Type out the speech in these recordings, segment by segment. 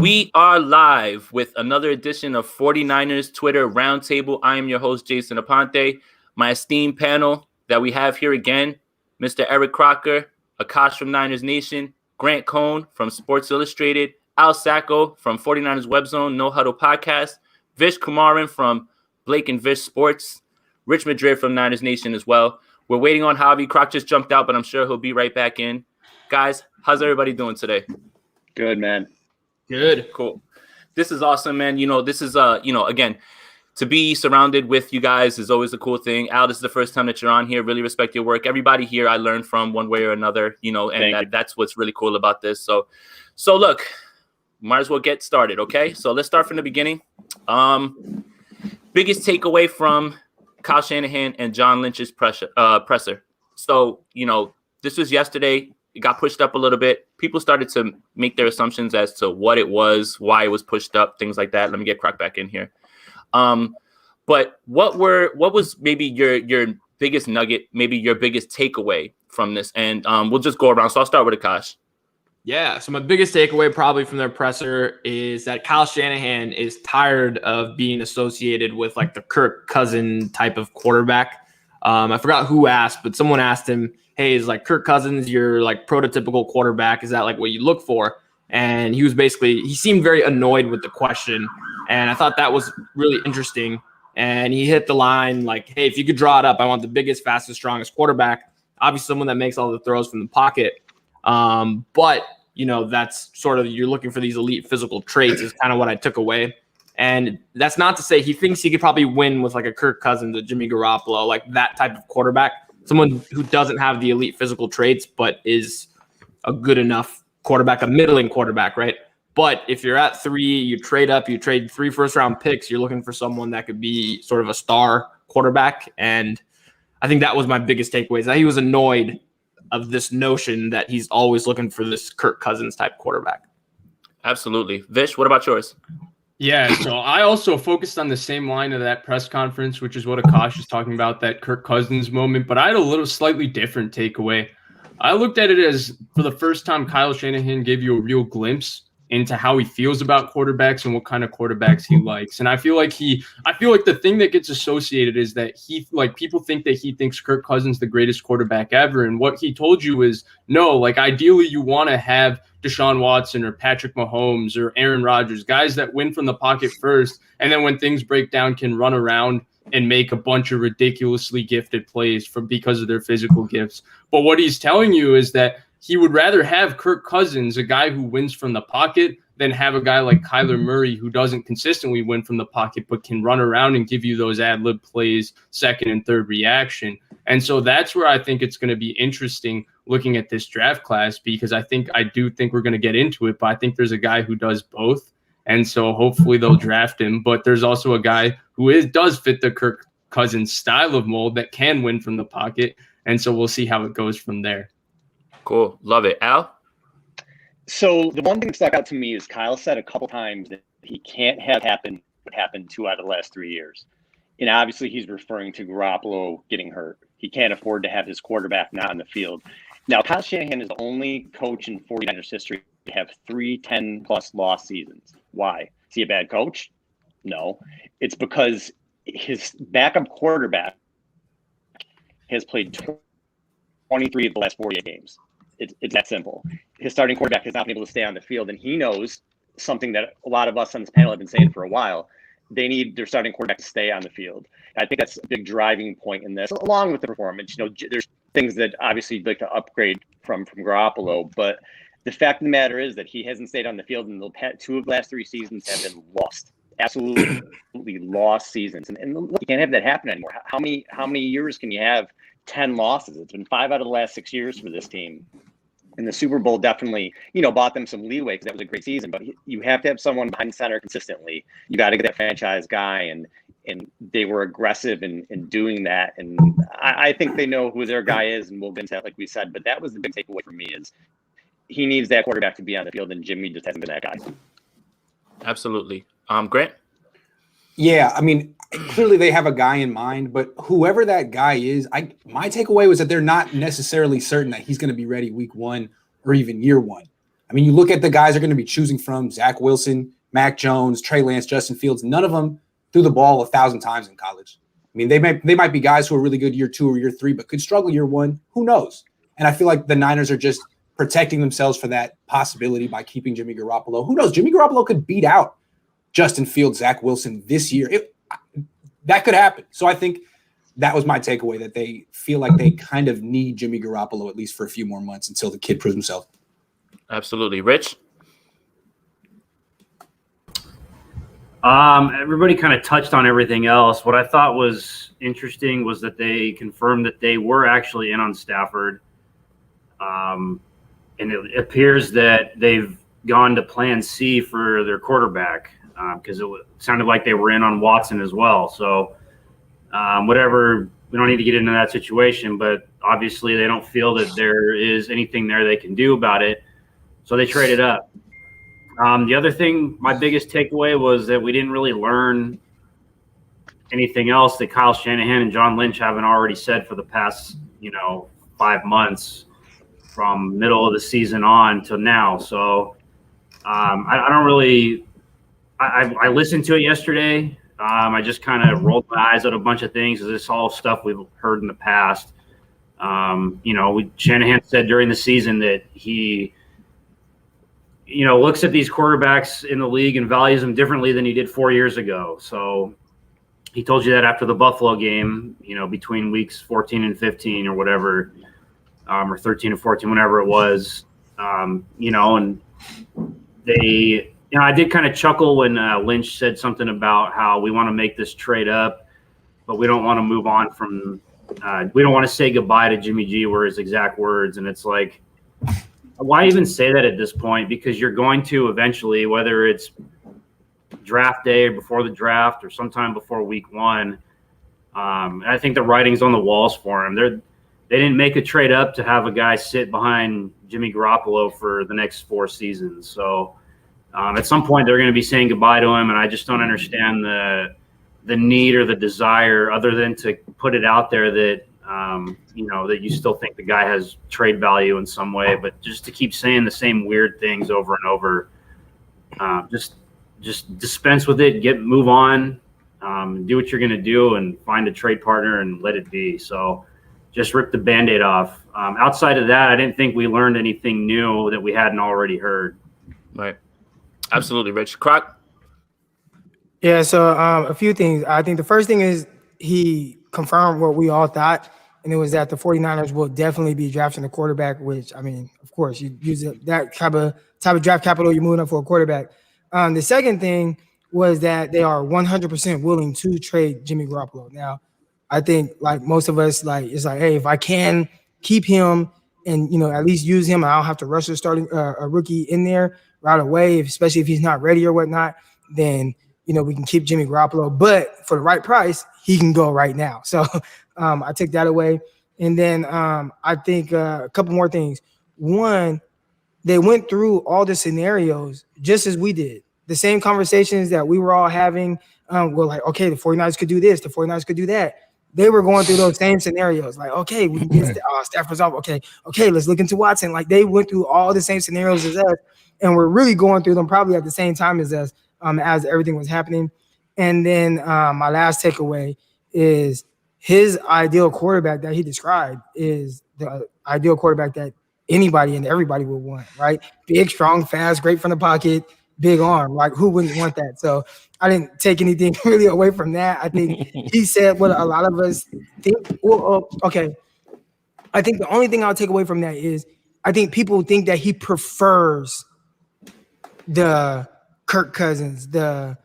We are live with another edition of 49ers Twitter Roundtable. I am your host, Jason Aponte. My esteemed panel that we have here again, Mr. Eric Crocker, Akash from Niners Nation, Grant Cohn from Sports Illustrated, Al Sacco from 49ers Web Zone, No Huddle Podcast, Vish Kumaran from Blake and Vish Sports, Rich Madrid from Niners Nation as well. We're waiting on Javi. Croc just jumped out, but I'm sure he'll be right back in. Guys, how's everybody doing today? Good, man. Good. Cool. This is awesome, man. This is, again, to be surrounded with you guys is always a cool thing. Al, this is the first time that you're on here. Really respect your work. Everybody here I learned from one way or another, and that's what's really cool about this. So look, might as well get started, okay? So let's start from the beginning. Biggest takeaway from Kyle Shanahan and John Lynch's presser. So, this was yesterday. It got pushed up a little bit. People started to make their assumptions as to what it was, why it was pushed up, things like that. Let me get Croc back in here. But what was maybe your biggest nugget, maybe your biggest takeaway from this? And we'll just go around. So I'll start with Akash. Yeah, so my biggest takeaway probably from their presser is that Kyle Shanahan is tired of being associated with like the Kirk Cousins type of quarterback. I forgot who asked, but someone asked him, hey, is like Kirk Cousins your like prototypical quarterback? Is that like what you look for? And he seemed very annoyed with the question. And I thought that was really interesting. And he hit the line like, hey, if you could draw it up, I want the biggest, fastest, strongest quarterback. Obviously someone that makes all the throws from the pocket. But that's sort of, you're looking for these elite physical traits is kind of what I took away. And that's not to say he thinks he could probably win with like a Kirk Cousins, a Jimmy Garoppolo, like that type of quarterback. Someone who doesn't have the elite physical traits, but is a good enough quarterback, a middling quarterback, right? But if you're at 3, you trade up, you trade 3 first-round picks, you're looking for someone that could be sort of a star quarterback. And I think that was my biggest takeaway, is that he was annoyed of this notion that he's always looking for this Kirk Cousins type quarterback. Absolutely. Vish, what about yours? Yeah, so I also focused on the same line of that press conference, which is what Akash is talking about, that Kirk Cousins moment. But I had a slightly different takeaway. I looked at it as, for the first time, Kyle Shanahan gave you a real glimpse into how he feels about quarterbacks and what kind of quarterbacks he likes. And I feel like the thing that gets associated is that people think that he thinks Kirk Cousins the greatest quarterback ever. And what he told you is, no, like ideally you want to have Deshaun Watson or Patrick Mahomes or Aaron Rodgers, guys that win from the pocket first, and then when things break down can run around and make a bunch of ridiculously gifted plays because of their physical gifts. But what he's telling you is that he would rather have Kirk Cousins, a guy who wins from the pocket, than have a guy like Kyler Murray who doesn't consistently win from the pocket but can run around and give you those ad-lib plays, second and third reaction. And so that's where I think it's going to be interesting looking at this draft class, because I do think we're going to get into it, but I think there's a guy who does both. And so hopefully they'll draft him. But there's also a guy who does fit the Kirk Cousins style of mold that can win from the pocket. And so we'll see how it goes from there. Cool. Love it. Al? So the one thing that stuck out to me is Kyle said a couple times that he can't have what happened 2 out of the last 3 years. And obviously he's referring to Garoppolo getting hurt. He can't afford to have his quarterback not on the field. Now, Kyle Shanahan is the only coach in 49ers history to have 3 10-plus loss seasons. Why? Is he a bad coach? No. It's because his backup quarterback has played 23 of the last 48 games. It's that simple. His starting quarterback has not been able to stay on the field, and he knows something that a lot of us on this panel have been saying for a while. They need their starting quarterback to stay on the field. I think that's a big driving point in this, along with the performance. There's things that obviously you'd like to upgrade from Garoppolo, but the fact of the matter is that he hasn't stayed on the field, and 2 of the last 3 seasons have been lost. Absolutely lost seasons. And look, you can't have that happen anymore. How many years can you have 10 losses? It's been 5 out of the last 6 years for this team. And the Super Bowl definitely, bought them some leeway because that was a great season. But you have to have someone behind center consistently. You got to get that franchise guy, and they were aggressive in doing that. And I think they know who their guy is, and we'll get into that, like we said. But that was the big takeaway for me, is he needs that quarterback to be on the field, and Jimmy just hasn't been that guy. Absolutely. Grant? Yeah, I mean, clearly they have a guy in mind, but whoever that guy is, my takeaway was that they're not necessarily certain that he's going to be ready week 1 or even year 1. I mean, you look at the guys they're going to be choosing from: Zach Wilson, Mac Jones, Trey Lance, Justin Fields. None of them threw the ball 1,000 times in college. I mean, they might be guys who are really good year 2 or year 3, but could struggle year 1. Who knows? And I feel like the Niners are just protecting themselves for that possibility by keeping Jimmy Garoppolo. Who knows? Jimmy Garoppolo could beat out Justin Fields, Zach Wilson this year. That could happen. So I think that was my takeaway, that they feel like they kind of need Jimmy Garoppolo at least for a few more months until the kid proves himself. Absolutely. Rich? Everybody kind of touched on everything else. What I thought was interesting was that they confirmed that they were actually in on Stafford. And it appears that they've gone to plan C for their quarterback, because it sounded like they were in on Watson as well. So whatever, we don't need to get into that situation, but obviously they don't feel that there is anything there they can do about it. So they traded up. The other thing, my biggest takeaway was that we didn't really learn anything else that Kyle Shanahan and John Lynch haven't already said for the past, 5 months from middle of the season on to now. So I don't really – I listened to it yesterday. I just kind of rolled my eyes at a bunch of things. It's all stuff we've heard in the past. Shanahan said during the season that he – looks at these quarterbacks in the league and values them differently than he did 4 years ago. So he told you that after the Buffalo game, between weeks 14 and 15 or whatever, or 13 and 14, whenever it was, and they, I did kind of chuckle when Lynch said something about how we want to make this trade up, but we don't want to move on from, we don't want to say goodbye to Jimmy G, were his exact words. And it's like, why even say that at this point? Because you're going to eventually, whether it's draft day or before the draft or sometime before week 1. And I think the writing's on the walls for him. They didn't make a trade up to have a guy sit behind Jimmy Garoppolo for the next 4 seasons. So at some point they're going to be saying goodbye to him. And I just don't understand the need or the desire, other than to put it out there that, that you still think the guy has trade value in some way, but just to keep saying the same weird things over and over, just dispense with it, move on, do what you're going to do and find a trade partner and let it be. So just rip the Band-Aid off. Outside of that, I didn't think we learned anything new that we hadn't already heard. Right. Absolutely, Rich. Croc? Yeah, so a few things. I think the first thing is he confirmed what we all thought, and it was that the 49ers will definitely be drafting a quarterback, which, I mean, of course, you use that type of draft capital, you're moving up for a quarterback. The second thing was that they are 100% willing to trade Jimmy Garoppolo. Now, I think, like most of us, it's like, hey, if I can keep him and, at least use him, I don't have to rush a rookie in there right away, especially if he's not ready or whatnot, then, we can keep Jimmy Garoppolo. But for the right price, he can go right now. So I take that away. And then I think a couple more things. One, they went through all the scenarios just as we did. The same conversations that we were all having were like, okay, the 49ers could do this, the 49ers could do that. They were going through those same scenarios. Like, okay, we can get Stafford's off. Okay, let's look into Watson. Like, they went through all the same scenarios as us, and we're really going through them probably at the same time as us as everything was happening. And then my last takeaway is his ideal quarterback that he described is the ideal quarterback that anybody and everybody would want, right? Big, strong, fast, great from the pocket, big arm. Like, who wouldn't want that? So I didn't take anything really away from that. I think he said what a lot of us think. Well, okay. I think the only thing I'll take away from that is I think people think that he prefers the Kirk Cousins, the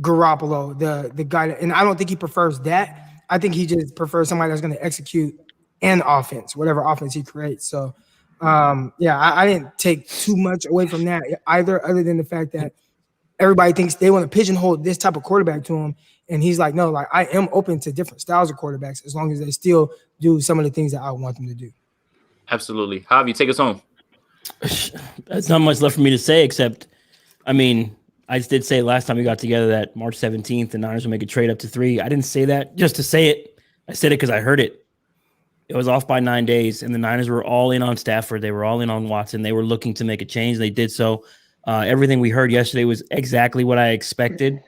Garoppolo, the guy, and I don't think he prefers that. I think he just prefers somebody that's going to execute an offense, whatever offense he creates. So, I didn't take too much away from that either, other than the fact that everybody thinks they want to pigeonhole this type of quarterback to him, and he's like, no, like, I am open to different styles of quarterbacks as long as they still do some of the things that I want them to do. Absolutely. Javi, take us home. There's not much left for me to say except, I mean, I did say last time we got together that March 17th, the Niners will make a trade up to 3. I didn't say that just to say it. I said it because I heard it. It was off by 9 days, and the Niners were all in on Stafford. They were all in on Watson. They were looking to make a change. They did so. Everything we heard yesterday was exactly what I expected.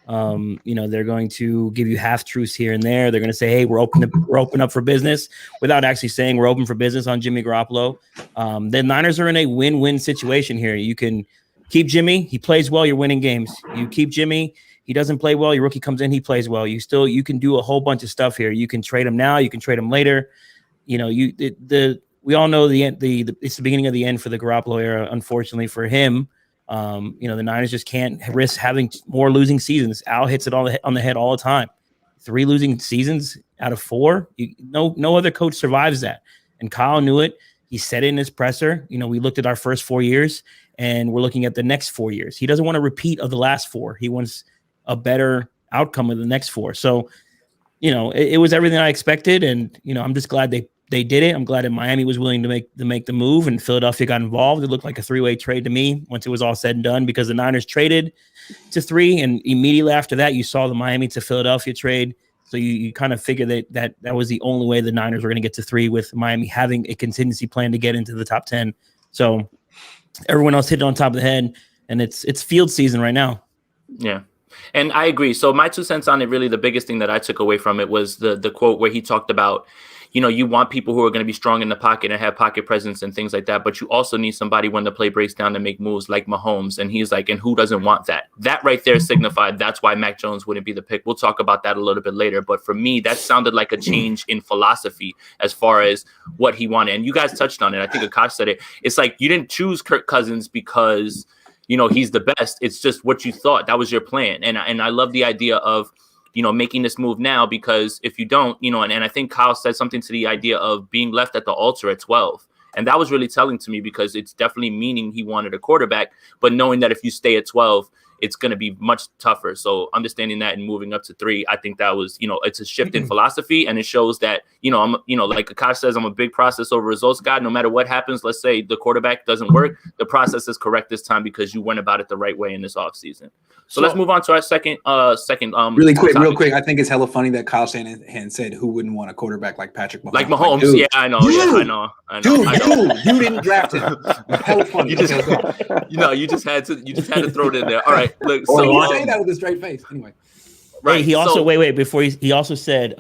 They're going to give you half truths here and there. They're going to say, "Hey, we're open up for business," without actually saying we're open for business on Jimmy Garoppolo. The Niners are in a win-win situation here. You can keep Jimmy; he plays well. You're winning games. You keep Jimmy. He doesn't play well. Your rookie comes in, he plays well. You can do a whole bunch of stuff here. You can trade him now. You can trade him later. We all know it's the beginning of the end for the Garoppolo era. Unfortunately for him, the Niners just can't risk having more losing seasons. Al hits it on the head all the time. 3 losing seasons out of 4. No other coach survives that. And Kyle knew it. He said it in his presser. We looked at our first 4 years, and we're looking at the next 4 years. He doesn't want a repeat of the last 4. He wants a better outcome of the next 4. So, it was everything I expected. And, I'm just glad they did it. I'm glad that Miami was willing to make the move, and Philadelphia got involved. It looked like a 3-way trade to me once it was all said and done, because the Niners traded to 3, and immediately after that, you saw the Miami to Philadelphia trade. So you kind of figured that was the only way the Niners were going to get to 3, with Miami having a contingency plan to get into the top 10. So everyone else hit it on top of the head, and it's field season right now. Yeah. And I agree. So my 2 cents on it, really the biggest thing that I took away from it was the quote where he talked about, you want people who are going to be strong in the pocket and have pocket presence and things like that. But you also need somebody when the play breaks down to make moves like Mahomes. And he's like, and who doesn't want that? That right there signified that's why Mac Jones wouldn't be the pick. We'll talk about that a little bit later. But for me, that sounded like a change in philosophy as far as what he wanted. And you guys touched on it. I think Akash said it. It's like you didn't choose Kirk Cousins because he's the best. It's just what you thought. That was your plan. And I love the idea of, making this move now, because if you don't, and I think Kyle said something to the idea of being left at the altar at 12. And that was really telling to me, because it's definitely meaning he wanted a quarterback, but knowing that if you stay at 12, it's going to be much tougher. So understanding that and moving up to 3, I think that was, it's a shift in philosophy, and it shows that, I'm, like Akash says, I'm a big process over results guy. No matter what happens, let's say the quarterback doesn't work, the process is correct this time because you went about it the right way in this offseason. So let's move on to our second. Real quick. I think it's hella funny that Kyle Shanahan said, "Who wouldn't want a quarterback like Patrick Mahomes?" Like Mahomes, dude, yeah, I know. I know. Dude, you didn't draft him. Hella funny. You just had to throw it in there. All right, look. So So you say that with a straight face, anyway. right. Hey, he also so, wait before he also said,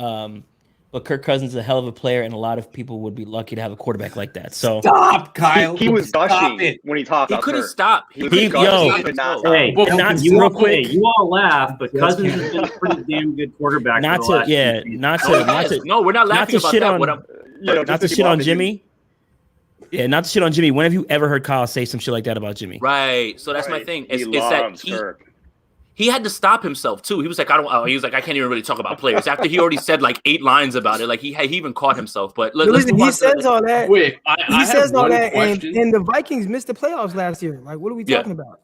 but Kirk Cousins is a hell of a player, and a lot of people would be lucky to have a quarterback like that. So Stop, Kyle. He was Stop gushing it. when he talked. He about couldn't Kirk. stop. He was He- gushing. yo, He could not Hey, stop. not you real all, quick. hey, you all laugh, but Yes, Cousins Ken. has been a pretty damn good quarterback. not for the to last 2 seasons. not to No, we're not not laughing to about shit that. on What I'm, not to shit on Jimmy. Yeah, not to shit on Jimmy. When have you ever heard Kyle say some shit like that about Jimmy? right. So that's my Right. thing. He It's that loves Kirk. he had to stop himself too. He was like, I can't even really talk about players after he already said like 8 lines about it. Like he even caught himself. But let's Listen, move he on to says all that. Wait, He I says have all one that, question. and the Vikings missed the playoffs last year. Like, what are we Yeah. talking about?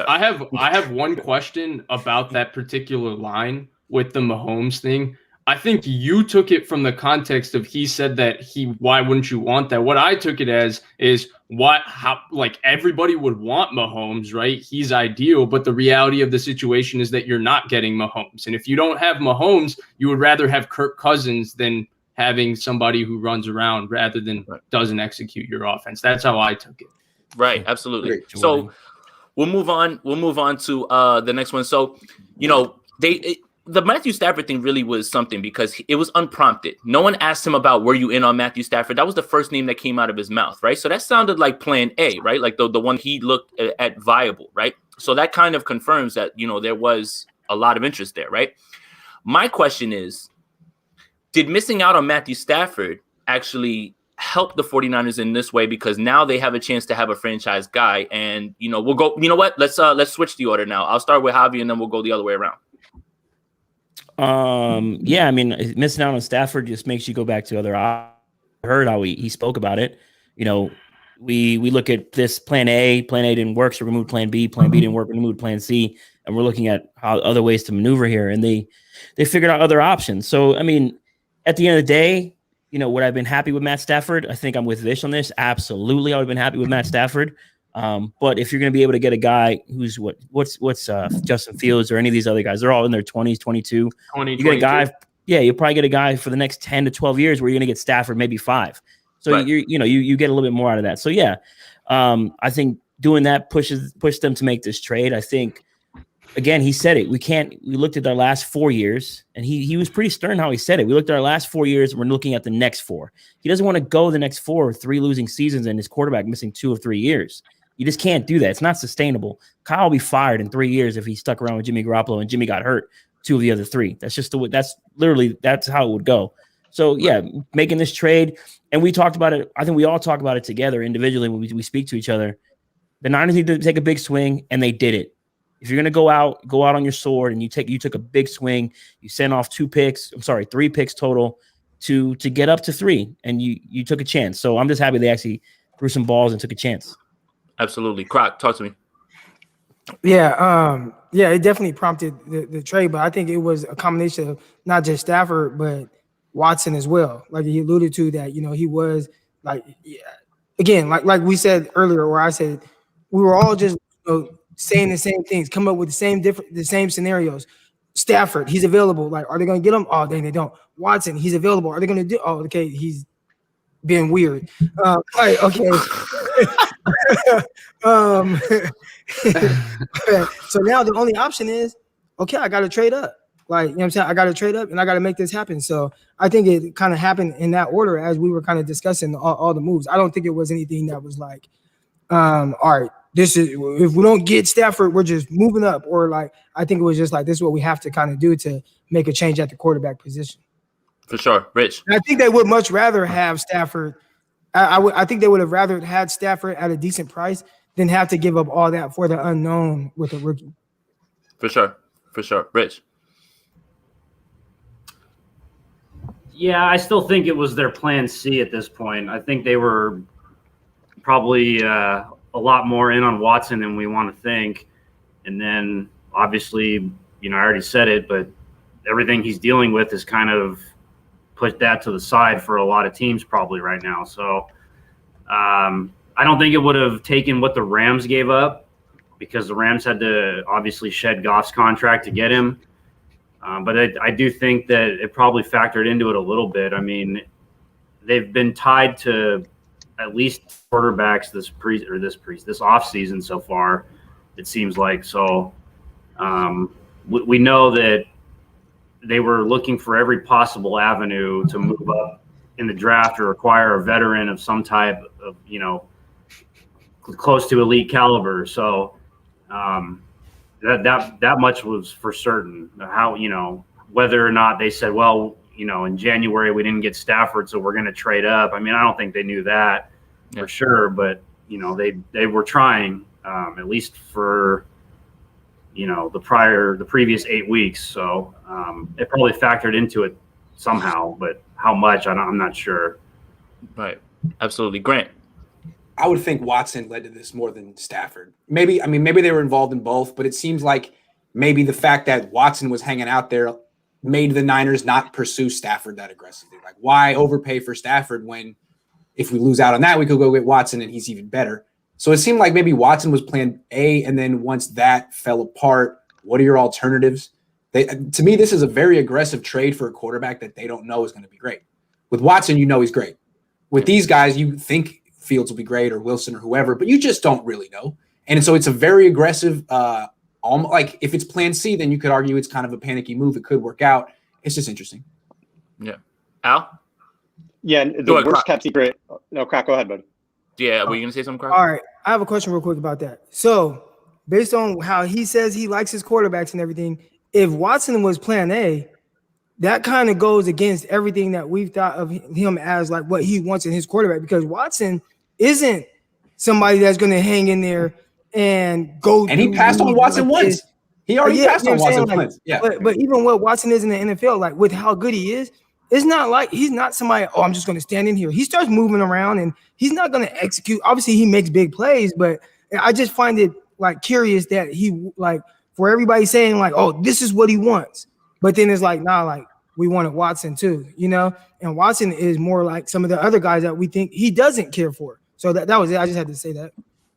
I have one question about that particular line with the Mahomes thing. I think you took it from the context of he said that why wouldn't you want that? What I took it as is how everybody would want Mahomes, right? He's ideal, but the reality of the situation is that you're not getting Mahomes. And if you don't have Mahomes, you would rather have Kirk Cousins than having somebody who runs around rather than doesn't execute your offense. That's how I took it. right. Absolutely. Great, So we'll move on. We'll move on to the next one. So, the Matthew Stafford thing really was something because it was unprompted. No one asked him about, were you in on Matthew Stafford? That was the first name that came out of his mouth, right? So that sounded like plan A, right? Like the one he looked at viable, right? So that kind of confirms that, there was a lot of interest there, right? My question is, did missing out on Matthew Stafford actually help the 49ers in this way? Because now they have a chance to have a franchise guy. And, we'll go, let's switch the order now. I'll start with Javi and then we'll go the other way around. Yeah, I mean, missing out on Stafford just makes you go back to other. I heard how he spoke about it. We look at this plan A didn't work, so we moved plan B didn't work, we moved plan C, and we're looking at how other ways to maneuver here, and they figured out other options. So, I mean, at the end of the day, would I have been happy with Matt Stafford? I think I'm with Vish on this. Absolutely, I would have been happy with Matt Stafford. But if you're going to be able to get a guy who's what's Justin Fields or any of these other guys, they're all in their 20s, 22. You get a guy yeah, you'll probably get a guy for the next 10 to 12 years where you're going to get Stafford maybe 5. So Right. you get a little bit more out of that. So yeah, I think doing that pushed them to make this trade. I think, again, he said it. We looked at our last 4 years, and he was pretty stern how he said it. We looked at our last 4 years, and we're looking at the next 4. He doesn't want to go the next 4 or 3 losing seasons and his quarterback missing 2 or 3 years. You just can't do that. It's not sustainable. Kyle will be fired in 3 years if he stuck around with Jimmy Garoppolo and Jimmy got hurt 2 of the other 3. That's just that's how it would go. So yeah, making this trade, and we talked about it. I think we all talk about it together individually when we speak to each other. The Niners need to take a big swing, and they did it. If you're going to go out on your sword, and you took a big swing, you sent off 3 picks total to get up to 3, and you took a chance. So I'm just happy they actually threw some balls and took a chance. Absolutely. Croc, talk to me. Yeah, it definitely prompted the trade, but I think it was a combination of not just Stafford, but Watson as well. Like he alluded to that, he was like, again, like we said earlier, where I said we were all just saying the same things, come up with the same scenarios. Stafford, he's available. Like, are they going to get him? Oh, dang, they don't. Watson, he's available. Are they going to do? Oh, okay, he's being weird. Right, okay. So now the only option is, okay, I got to trade up. Like, you know what I'm saying? I got to trade up and I got to make this happen. So I think it kind of happened in that order as we were kind of discussing all the moves. I don't think it was anything that was like, all right, this is, if we don't get Stafford, we're just moving up. Or like, I think it was just like, this is what we have to kind of do to make a change at the quarterback position. For sure. Rich. And I think they would much rather have Stafford. I think they would have rather had Stafford at a decent price than have to give up all that for the unknown with a rookie. For sure. Rich. Yeah, I still think it was their plan C at this point. I think they were probably a lot more in on Watson than we want to think. And then obviously, I already said it, but everything he's dealing with is kind of put that to the side for a lot of teams probably right now. So I don't think it would have taken what the Rams gave up, because the Rams had to obviously shed Goff's contract to get him. But I do think that it probably factored into it a little bit. I mean, they've been tied to at least quarterbacks this offseason so far, it seems like. So we know that they were looking for every possible avenue to move up in the draft or acquire a veteran of some type of, close to elite caliber. So that much was for certain. How, whether or not they said, well, in January we didn't get Stafford, so we're going to trade up. I mean, I don't think they knew that for sure, but they were trying, at least for the previous 8 weeks. So it probably factored into it somehow, but how much, I'm not sure. Right. Absolutely. Grant. I would think Watson led to this more than Stafford. Maybe they were involved in both, but it seems like maybe the fact that Watson was hanging out there made the Niners not pursue Stafford that aggressively. Like, why overpay for Stafford when if we lose out on that, we could go get Watson and he's even better. So it seemed like maybe Watson was plan A, and then once that fell apart, what are your alternatives? To me, this is a very aggressive trade for a quarterback that they don't know is going to be great. With Watson, he's great. With these guys, you think Fields will be great, or Wilson, or whoever, but you just don't really know. And so it's a very aggressive, like if it's plan C, then you could argue it's kind of a panicky move. It could work out. It's just interesting. Yeah. Al? Yeah, the worst kept secret. No, Croc, go ahead, bud. Yeah, were you going to say something, Croc? All right. I have a question real quick about that. So based on how he says he likes his quarterbacks and everything, if Watson was plan A, that kind of goes against everything that we've thought of him as like what he wants in his quarterback, because Watson isn't somebody that's going to hang in there and go. And he passed on Watson once. He already passed on Watson once. Yeah. But even what Watson is in the NFL, like with how good he is, it's not like he's not somebody, I'm just going to stand in here. He starts moving around and he's not going to execute. Obviously, he makes big plays, but I just find it like curious that he, like, for everybody saying like, oh, this is what he wants. But then it's like, nah, like we wanted Watson too, and Watson is more like some of the other guys that we think he doesn't care for. So that was it. I just had to say that.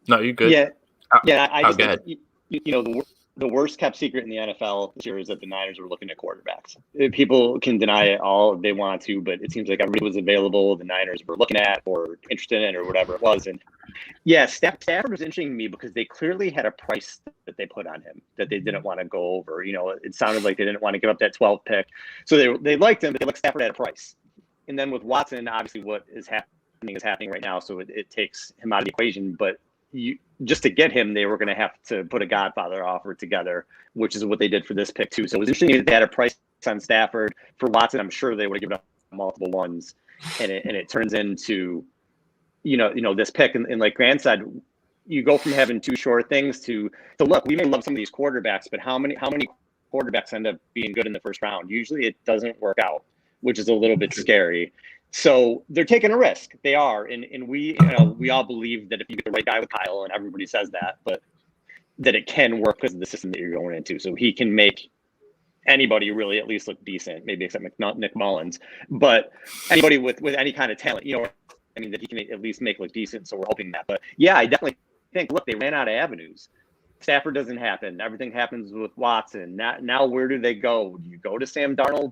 No, you're good. Yeah. I just, go ahead. the the worst kept secret in the NFL this year is that the Niners were looking at quarterbacks. People can deny it all they want to, but it seems like everybody was available. The Niners were looking at or interested in or whatever it was. And yeah, Stafford was interesting to me because they clearly had a price that they put on him that they didn't want to go over. You know, it sounded like they didn't want to give up that 12th pick. So they liked him, but they liked Stafford at a price. And then with Watson, obviously what is happening right now. So it takes him out of the equation. But just to get him, they were going to have to put a Godfather offer together, which is what they did for this pick too. So it was interesting that they had a price on Stafford. For Watson, I'm sure they would have given up multiple ones, and it turns into, you know this pick. And like Grant said, you go from having two sure things to look. We may love some of these quarterbacks, but how many quarterbacks end up being good in the first round? Usually it doesn't work out, which is a little bit scary. So they're taking a risk. They are. And we all believe that if you get the right guy with Kyle, and everybody says that, but that it can work because of the system that you're going into. So he can make anybody really at least look decent, maybe except Nick Mullins, but anybody with any kind of talent, I mean, that he can at least make look decent. So we're hoping that. But yeah, I definitely think, look, they ran out of avenues. Stafford doesn't happen. Everything happens with Watson. Now where do they go? Do you go to Sam Darnold?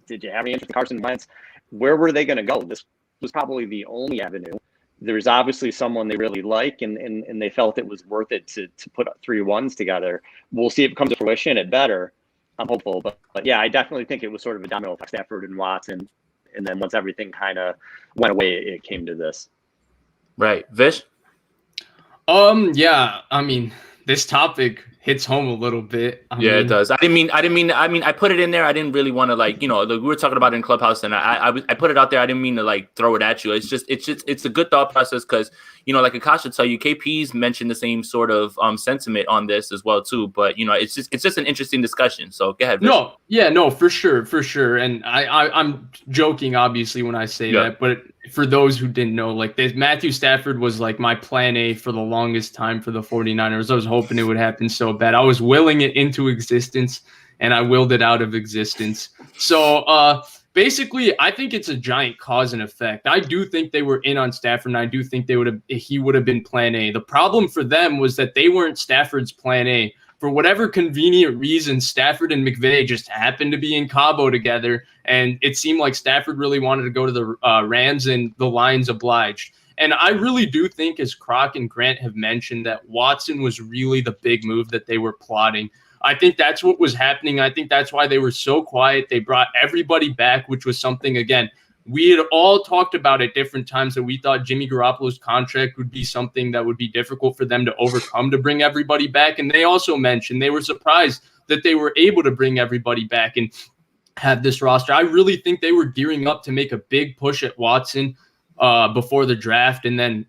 Did you have any interest in Carson Wentz? Where were they going to go? This was probably the only avenue. There's obviously someone they really like, and they felt it was worth it to put 3 ones together. We'll see if it comes to fruition. It better. I'm hopeful. But yeah, I definitely think it was sort of a domino effect, Stafford and Watson. And then once everything kind of went away, it came to this. Right. Vish? Yeah, I mean, this topic hits home a little bit. I mean, it does. I put it in there. I didn't really want to we were talking about it in Clubhouse, and I put it out there. I didn't mean to throw it at you. It's a good thought process because, like Akash would tell you, KP's mentioned the same sort of sentiment on this as well too. But it's just an interesting discussion. So go ahead, Vish. No, for sure. And I'm joking obviously when I say that, but for those who didn't know, Matthew Stafford was my plan A for the longest time for the 49ers. I was hoping it would happen so bad. I was willing it into existence, and I willed it out of existence. So basically, I think it's a giant cause and effect. I do think they were in on Stafford, and I do think he would have been plan A. The problem for them was that they weren't Stafford's plan A. For whatever convenient reason, Stafford and McVay just happened to be in Cabo together, and it seemed like Stafford really wanted to go to the Rams, and the Lions obliged. And I really do think, as Croc and Grant have mentioned, that Watson was really the big move that they were plotting. I think that's what was happening. I think that's why they were so quiet. They brought everybody back, which was something, again, we had all talked about at different times that we thought Jimmy Garoppolo's contract would be something that would be difficult for them to overcome to bring everybody back. And they also mentioned they were surprised that they were able to bring everybody back and have this roster. I really think they were gearing up to make a big push at Watson before the draft, and then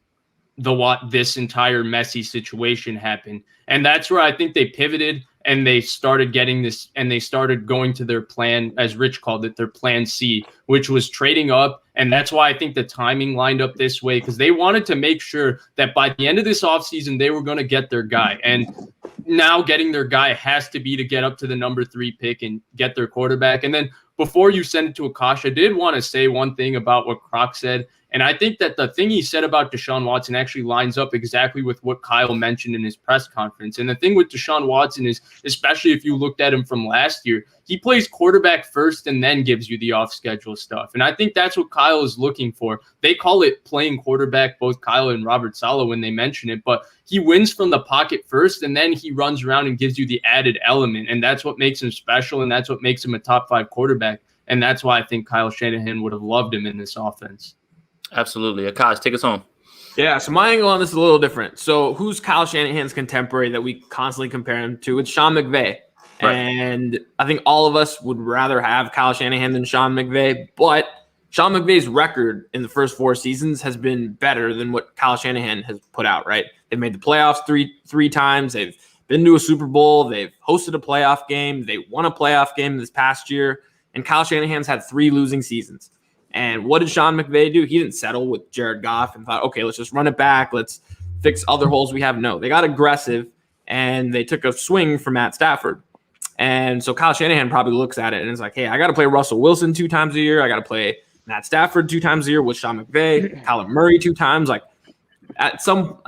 this entire messy situation happened. And that's where I think they pivoted, and they started getting this, and they started going to their plan, as Rich called it, their plan C, which was trading up. And that's why I think the timing lined up this way, because they wanted to make sure that by the end of this offseason, they were going to get their guy. And now getting their guy has to be to get up to the number 3 pick and get their quarterback. And then before you send it to Akash, I did want to say one thing about what Croc said. And I think that the thing he said about Deshaun Watson actually lines up exactly with what Kyle mentioned in his press conference. And the thing with Deshaun Watson is, especially if you looked at him from last year, he plays quarterback first and then gives you the off-schedule stuff. And I think that's what Kyle is looking for. They call it playing quarterback, both Kyle and Robert Saleh, when they mention it. But he wins from the pocket first, and then he runs around and gives you the added element. And that's what makes him special, and that's what makes him a top 5 quarterback. And that's why I think Kyle Shanahan would have loved him in this offense. Absolutely. Akash, take us home. Yeah, so my angle on this is a little different. So who's Kyle Shanahan's contemporary that we constantly compare him to? It's Sean McVay. Right. And I think all of us would rather have Kyle Shanahan than Sean McVay. But Sean McVay's record in the first 4 seasons has been better than what Kyle Shanahan has put out, right? They've made the playoffs three times. They've been to a Super Bowl. They've hosted a playoff game. They won a playoff game this past year. And Kyle Shanahan's had 3 losing seasons. And what did Sean McVay do? He didn't settle with Jared Goff and thought, okay, let's just run it back. Let's fix other holes we have. No, they got aggressive, and they took a swing for Matt Stafford. And so Kyle Shanahan probably looks at it and is like, hey, I got to play Russell Wilson 2 times a year. I got to play Matt Stafford 2 times a year with Sean McVay, Kyler Murray 2 times. Like at some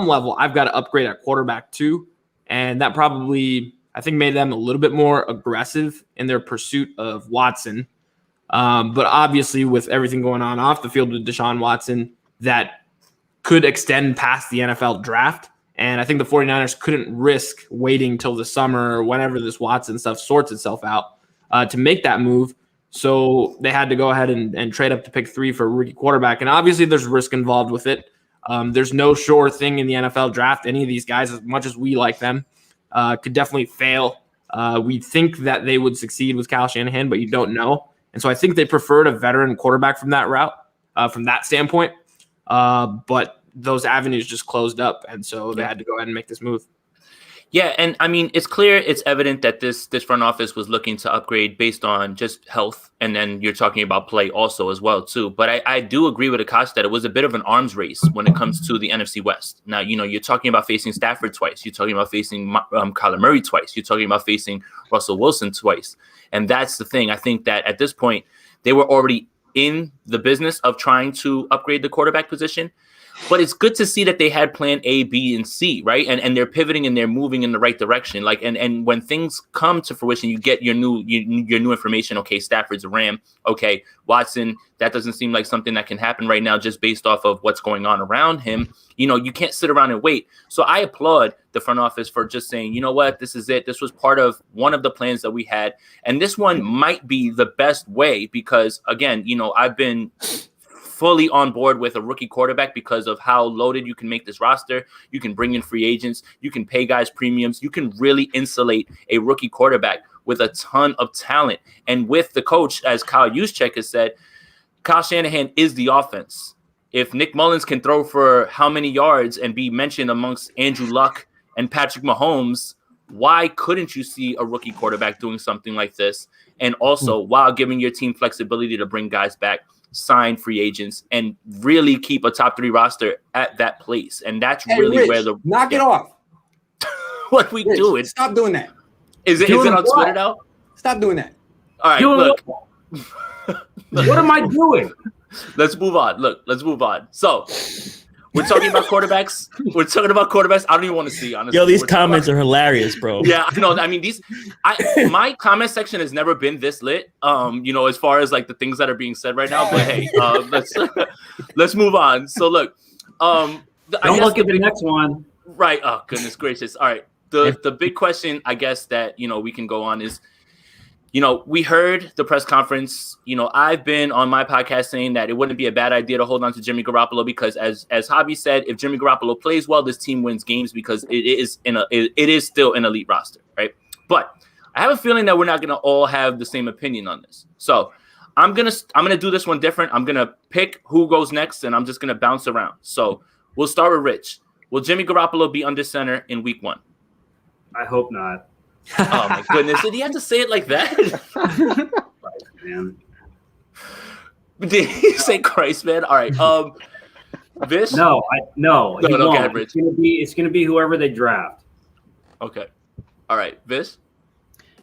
level, I've got to upgrade at quarterback too. And that probably, I think made them a little bit more aggressive in their pursuit of Watson. But obviously, with everything going on off the field with Deshaun Watson, that could extend past the NFL draft. And I think the 49ers couldn't risk waiting till the summer or whenever this Watson stuff sorts itself out to make that move. So they had to go ahead and trade up to pick 3 for a rookie quarterback. And obviously, there's risk involved with it. There's no sure thing in the NFL draft. Any of these guys, as much as we like them, could definitely fail. We think that they would succeed with Kyle Shanahan, but you don't know. And so I think they preferred a veteran quarterback from that route, from that standpoint. But those avenues just closed up. And so they had to go ahead and make this move. Yeah, and I mean, it's clear, it's evident that this front office was looking to upgrade based on just health, and then you're talking about play also as well too. But I do agree with Akash that it was a bit of an arms race when it comes to the NFC West. Now, you're talking about facing Stafford twice, you're talking about facing Kyler Murray twice, you're talking about facing Russell Wilson twice, and that's the thing. I think that at this point they were already in the business of trying to upgrade the quarterback position. But it's good to see that they had plan A, B, and C, right? And they're pivoting and they're moving in the right direction. Like, and when things come to fruition, you get your new information. Okay, Stafford's a Ram. Okay, Watson, that doesn't seem like something that can happen right now just based off of what's going on around him. You can't sit around and wait. So I applaud the front office for just saying, you know what, this is it. This was part of one of the plans that we had. And this one might be the best way because, again, I've been fully on board with a rookie quarterback because of how loaded you can make this roster. You can bring in free agents. You can pay guys premiums. You can really insulate a rookie quarterback with a ton of talent. And with the coach, as Kyle Juszczyk has said, Kyle Shanahan is the offense. If Nick Mullins can throw for how many yards and be mentioned amongst Andrew Luck and Patrick Mahomes, why couldn't you see a rookie quarterback doing something like this? And also, while giving your team flexibility to bring guys back, sign free agents, and really keep a top 3 roster at that place. And that's really Rich, where the knock it off. What we Rich, doing? Stop doing that. Is it on Twitter now? Stop doing that. All right, look. What am I doing? Let's move on. Let's move on. So we're talking about quarterbacks. I don't even want to see, honestly. Yo, these comments are hilarious, bro. Yeah, I know. I mean, my comment section has never been this lit. As far as like the things that are being said right now. But hey, let's move on. So look, don't look at the next one. Right. Oh, goodness gracious. All right. The big question, I guess, that we can go on is, we heard the press conference. I've been on my podcast saying that it wouldn't be a bad idea to hold on to Jimmy Garoppolo because, as Javi said, if Jimmy Garoppolo plays well, this team wins games because it is still an elite roster, right? But I have a feeling that we're not going to all have the same opinion on this. So I'm gonna do this one different. I'm gonna pick who goes next, and I'm just gonna bounce around. So we'll start with Rich. Will Jimmy Garoppolo be under center in Week 1? I hope not. Oh my goodness! Did he have to say it like that? Christ, man. Did he say Christ, man? All right. This? No. He okay, won't. Rich. It's gonna be whoever they draft. Okay. All right, Vis?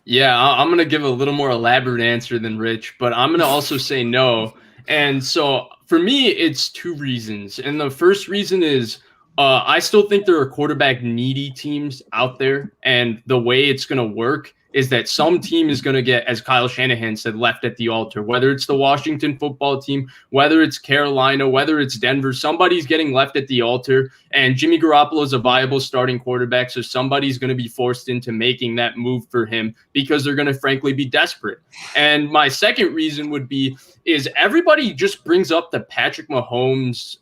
Yeah, I'm going to give a little more elaborate answer than Rich, but I'm going to also say no. And so for me, it's 2 reasons. And the first reason is I still think there are quarterback needy teams out there. And the way it's going to work is that some team is going to get, as Kyle Shanahan said, left at the altar, whether it's the Washington football team, whether it's Carolina, whether it's Denver, somebody's getting left at the altar. And Jimmy Garoppolo is a viable starting quarterback, so somebody's going to be forced into making that move for him because they're going to frankly be desperate. And my second reason would be is everybody just brings up the Patrick Mahomes,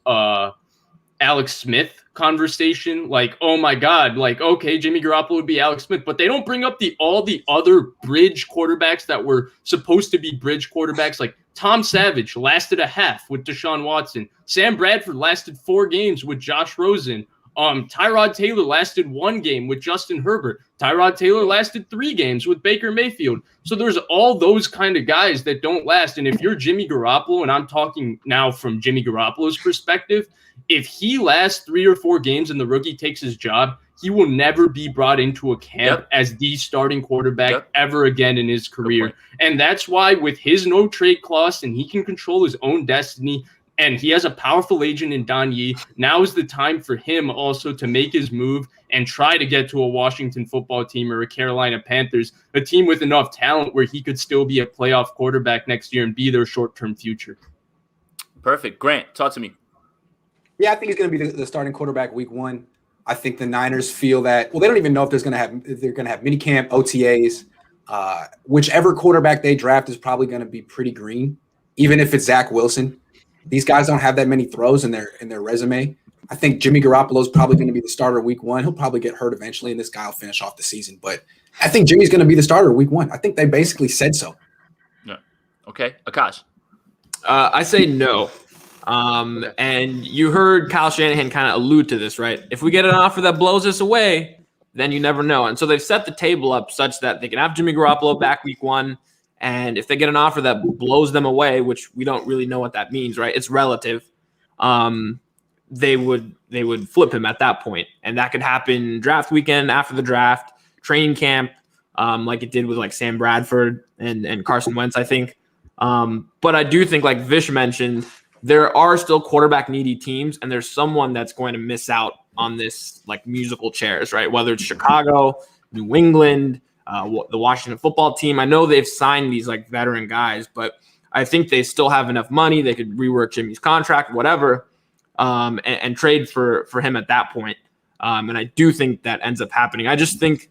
Alex Smith conversation, like, oh my God, like, okay, Jimmy Garoppolo would be Alex Smith, but they don't bring up all the other bridge quarterbacks that were supposed to be bridge quarterbacks. Like Tom Savage lasted a half with Deshaun Watson. Sam Bradford lasted 4 games with Josh Rosen. Tyrod Taylor lasted 1 game with Justin Herbert. Tyrod Taylor lasted 3 games with Baker Mayfield. So there's all those kind of guys that don't last. And if you're Jimmy Garoppolo, and I'm talking now from Jimmy Garoppolo's perspective, if he lasts 3 or 4 games and the rookie takes his job, he will never be brought into a camp as the starting quarterback ever again in his career. And that's why with his no trade clause, and he can control his own destiny, And he has a powerful agent in Don Yee. Now is the time for him also to make his move and try to get to a Washington football team or a Carolina Panthers, a team with enough talent where he could still be a playoff quarterback next year and be their short-term future. Perfect. Grant, talk to me. Yeah, I think he's going to be the starting quarterback week 1. I think the Niners feel that, well, they don't even know if they're going to have minicamp, OTAs. Whichever quarterback they draft is probably going to be pretty green, even if it's Zach Wilson. These guys don't have that many throws in their resume. I think Jimmy Garoppolo is probably going to be the starter week 1. He'll probably get hurt eventually, and this guy will finish off the season. But I think Jimmy's going to be the starter week 1. I think they basically said so. Yeah. Okay. Akash. I say no. And you heard Kyle Shanahan kind of allude to this, right? If we get an offer that blows us away, then you never know. And so they've set the table up such that they can have Jimmy Garoppolo back week 1. And if they get an offer that blows them away, which we don't really know what that means, right? It's relative. They would flip him at that point. And that could happen draft weekend, after the draft, training camp, like it did with like Sam Bradford and Carson Wentz, I think. But I do think, like Vish mentioned, there are still quarterback needy teams, and there's someone that's going to miss out on this like musical chairs, right? Whether it's Chicago, New England, the Washington football team. I know they've signed these like veteran guys, but I think they still have enough money. They could rework Jimmy's contract, whatever, and trade for him at that point. And I do think that ends up happening. I think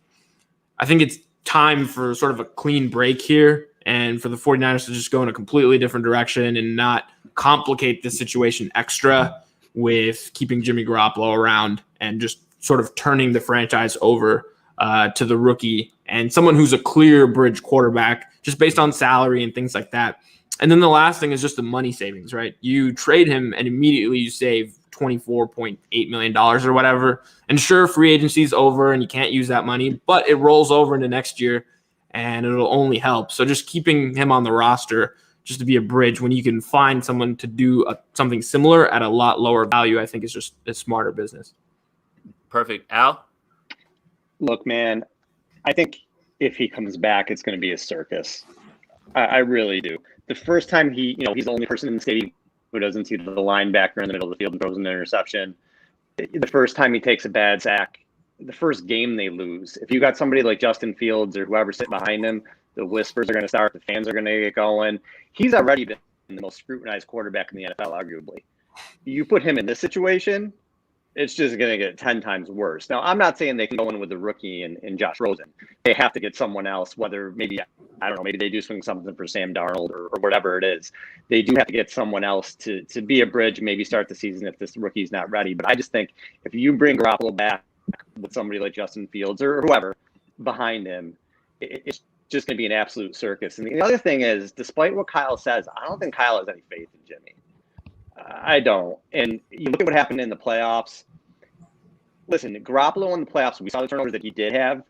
it's time for sort of a clean break here, and for the 49ers to just go in a completely different direction and not complicate the situation extra with keeping Jimmy Garoppolo around and just sort of turning the franchise over to the rookie and someone who's a clear bridge quarterback just based on salary and things like that. And then the last thing is just the money savings, right? You trade him and immediately you save $24.8 million or whatever. And sure, free agency's over and you can't use that money, but it rolls over into next year and it'll only help. So just keeping him on the roster just to be a bridge when you can find someone to do something similar at a lot lower value, I think is just a smarter business. Perfect. Al? Look, man, I think if he comes back, it's going to be a circus. I really do. The first time he's the only person in the stadium who doesn't see the linebacker in the middle of the field and throws an interception. The first time he takes a bad sack, the first game they lose. If you got somebody like Justin Fields or whoever sitting behind him, the whispers are going to start. The fans are going to get going. He's already been the most scrutinized quarterback in the NFL, arguably. You put him in this situation, it's just going to get 10 times worse. Now, I'm not saying they can go in with a rookie and Josh Rosen. They have to get someone else, whether maybe they do swing something for Sam Darnold or whatever it is. They do have to get someone else to be a bridge, maybe start the season if this rookie's not ready. But I just think if you bring Garoppolo back with somebody like Justin Fields or whoever behind him, it's just going to be an absolute circus. And the other thing is, despite what Kyle says, I don't think Kyle has any faith in Jimmy. I don't. And you look at what happened in the playoffs. Listen, Garoppolo in the playoffs, we saw the turnovers that he did have.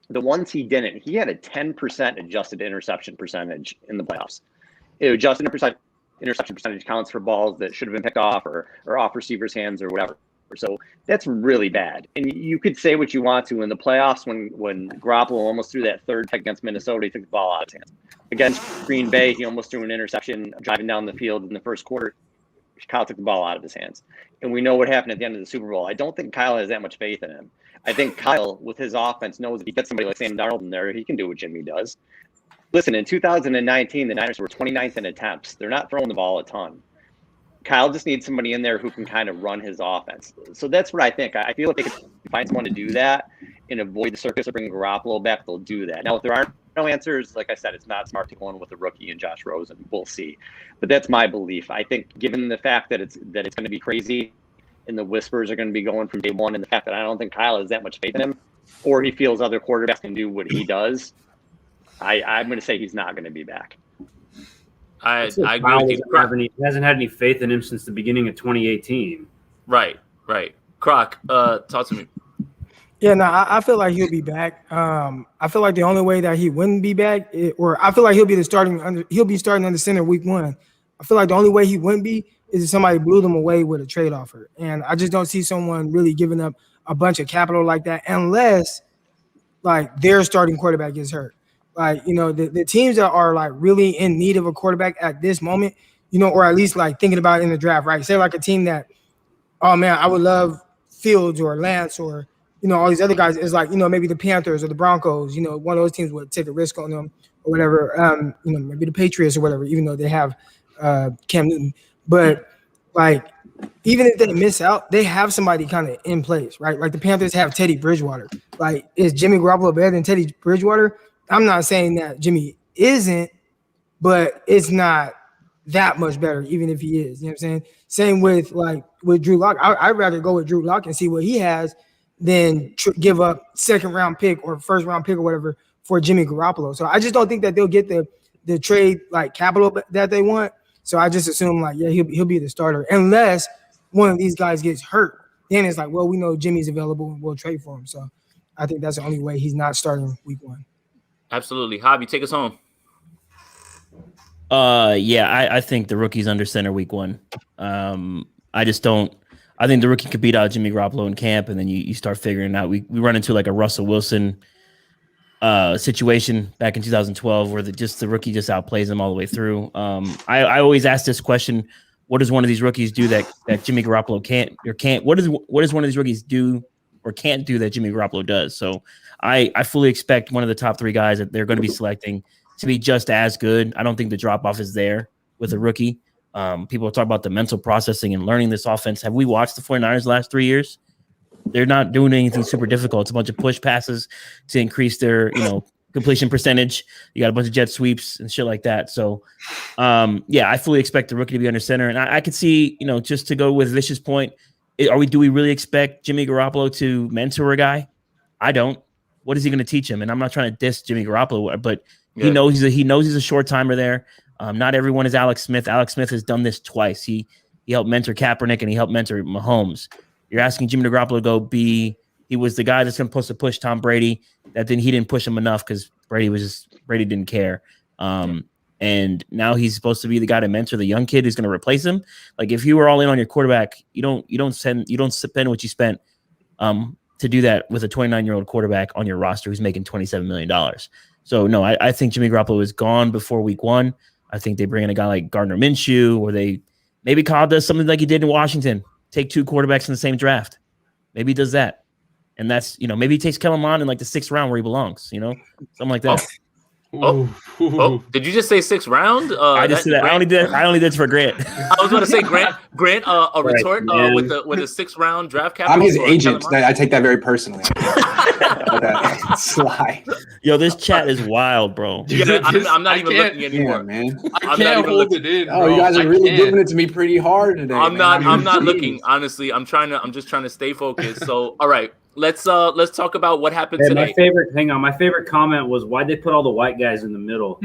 The ones he didn't, he had a 10% adjusted interception percentage in the playoffs. Adjusted interception percentage counts for balls that should have been picked off or off receivers' hands or whatever. So that's really bad. And you could say what you want to in the playoffs when Garoppolo almost threw that third pick against Minnesota, he took the ball out of his hands. Against Green Bay, he almost threw an interception driving down the field in the first quarter. Kyle took the ball out of his hands. And we know what happened at the end of the Super Bowl. I don't think Kyle has that much faith in him. I think Kyle, with his offense, knows if he gets somebody like Sam Darnold in there, he can do what Jimmy does. Listen, in 2019, the Niners were 29th in attempts. They're not throwing the ball a ton. Kyle just needs somebody in there who can kind of run his offense. So that's what I think. I feel if they could find someone to do that and avoid the circus of bringing Garoppolo back, they'll do that. Now, if there aren't no answers, like I said, it's not smart to go in with a rookie and Josh Rosen. We'll see. But that's my belief. I think given the fact that it's going to be crazy and the whispers are going to be going from day one, and the fact that I don't think Kyle has that much faith in him, or he feels other quarterbacks can do what he does, I'm going to say he's not going to be back. I agree with you. He hasn't had any faith in him since the beginning of 2018. Right. Croc, talk to me. Yeah, no, I feel like he'll be back. I feel like the only way that he wouldn't be back, or I feel like he'll be starting under center week 1. I feel like the only way he wouldn't be is if somebody blew them away with a trade offer. And I just don't see someone really giving up a bunch of capital like that unless like their starting quarterback gets hurt. Like, the teams that are like really in need of a quarterback at this moment, or at least like thinking about it in the draft, right? Say like a team that, oh man, I would love Fields or Lance or, all these other guys is like, maybe the Panthers or the Broncos, one of those teams would take a risk on them or whatever. Maybe the Patriots or whatever, even though they have Cam Newton. But like, even if they miss out, they have somebody kind of in place, right? Like the Panthers have Teddy Bridgewater. Like, is Jimmy Garoppolo better than Teddy Bridgewater? I'm not saying that Jimmy isn't, but it's not that much better, even if he is. You know what I'm saying? Same with Drew Lock. I'd rather go with Drew Lock and see what he has than give up second-round pick or first-round pick or whatever for Jimmy Garoppolo. So I just don't think that they'll get the trade capital that they want. So I just assume he'll be the starter unless one of these guys gets hurt. Then it's like, well, we know Jimmy's available and we'll trade for him. So I think that's the only way he's not starting week 1. Absolutely. Hobby, take us home. I think the rookie's under center week 1. I think the rookie could beat out Jimmy Garoppolo in camp, and then you start figuring out. We run into like a Russell Wilson situation back in 2012 where the rookie just outplays him all the way through. I always ask this question: what does one of these rookies do that Jimmy Garoppolo can't? What does one of these rookies do or can't do that Jimmy Garoppolo does? So I fully expect one of the top 3 guys that they're going to be selecting to be just as good. I don't think the drop off is there with a rookie. People talk about the mental processing and learning this offense. Have we watched the 49ers the last 3 years? They're not doing anything super difficult. It's a bunch of push passes to increase their, completion percentage. You got a bunch of jet sweeps and shit like that. So, I fully expect the rookie to be under center. And I could see, just to go with Vicious' point, do we really expect Jimmy Garoppolo to mentor a guy? I don't. What is he going to teach him? And I'm not trying to diss Jimmy Garoppolo, but he knows he's a short timer there. Not everyone is Alex Smith. Alex Smith has done this twice. He helped mentor Kaepernick and he helped mentor Mahomes. You're asking Jimmy Garoppolo to go he was the guy that's supposed to push Tom Brady. He didn't push him enough because Brady didn't care. And now he's supposed to be the guy to mentor the young kid who's going to replace him. Like if you were all in on your quarterback, you don't spend what you spent to do that with a 29-year-old quarterback on your roster who's making $27 million. So no, I think Jimmy Garoppolo is gone before week 1. I think they bring in a guy like Gardner Minshew, or maybe Kyle does something like he did in Washington, take 2 quarterbacks in the same draft. Maybe he does that. And that's, maybe he takes Kellen Mond in like the 6th round where he belongs, something like that. Did you just say 6th round? I just said that. I only did it for Grant. I was going to say Grant, a retort with a 6th round draft capital. I'm his agent. I take that very personally. Sly. Yo, this chat is wild, bro. I'm not even looking anymore, man. I can't hold it in. Oh, you guys are really giving it to me pretty hard today. I'm not looking. Honestly, I'm just trying to stay focused. So, all right. Let's talk about what happened today. My favorite comment was why'd they put all the white guys in the middle?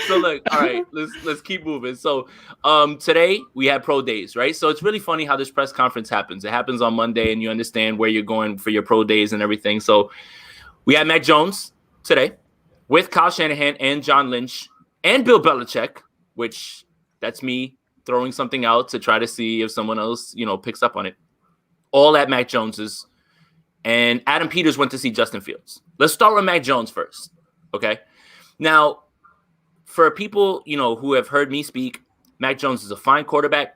All right, let's keep moving. So today we had pro days, right? So it's really funny how this press conference happens. It happens on Monday and you understand where you're going for your pro days and everything. So we had Mac Jones today with Kyle Shanahan and John Lynch and Bill Belichick, which that's me throwing something out to try to see if someone else, picks up on it. All at Mac Jones's. And Adam Peters went to see Justin Fields. Let's start with Mac Jones first. Okay. Now, for people, who have heard me speak, Mac Jones is a fine quarterback.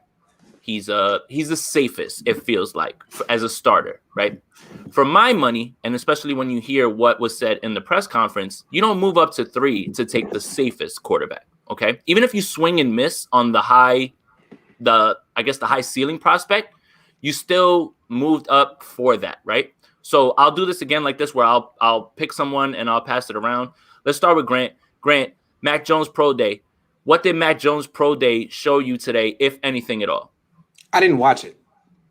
He's the safest, it feels like, as a starter, right? For my money, and especially when you hear what was said in the press conference, you don't move up to 3 to take the safest quarterback. Okay, even if you swing and miss on the high ceiling prospect, you still moved up for that, right? So I'll do this again like this, where I'll pick someone and I'll pass it around. Let's start with Grant. Grant, Mac Jones Pro Day. What did Mac Jones Pro Day show you today, if anything at all? I didn't watch it.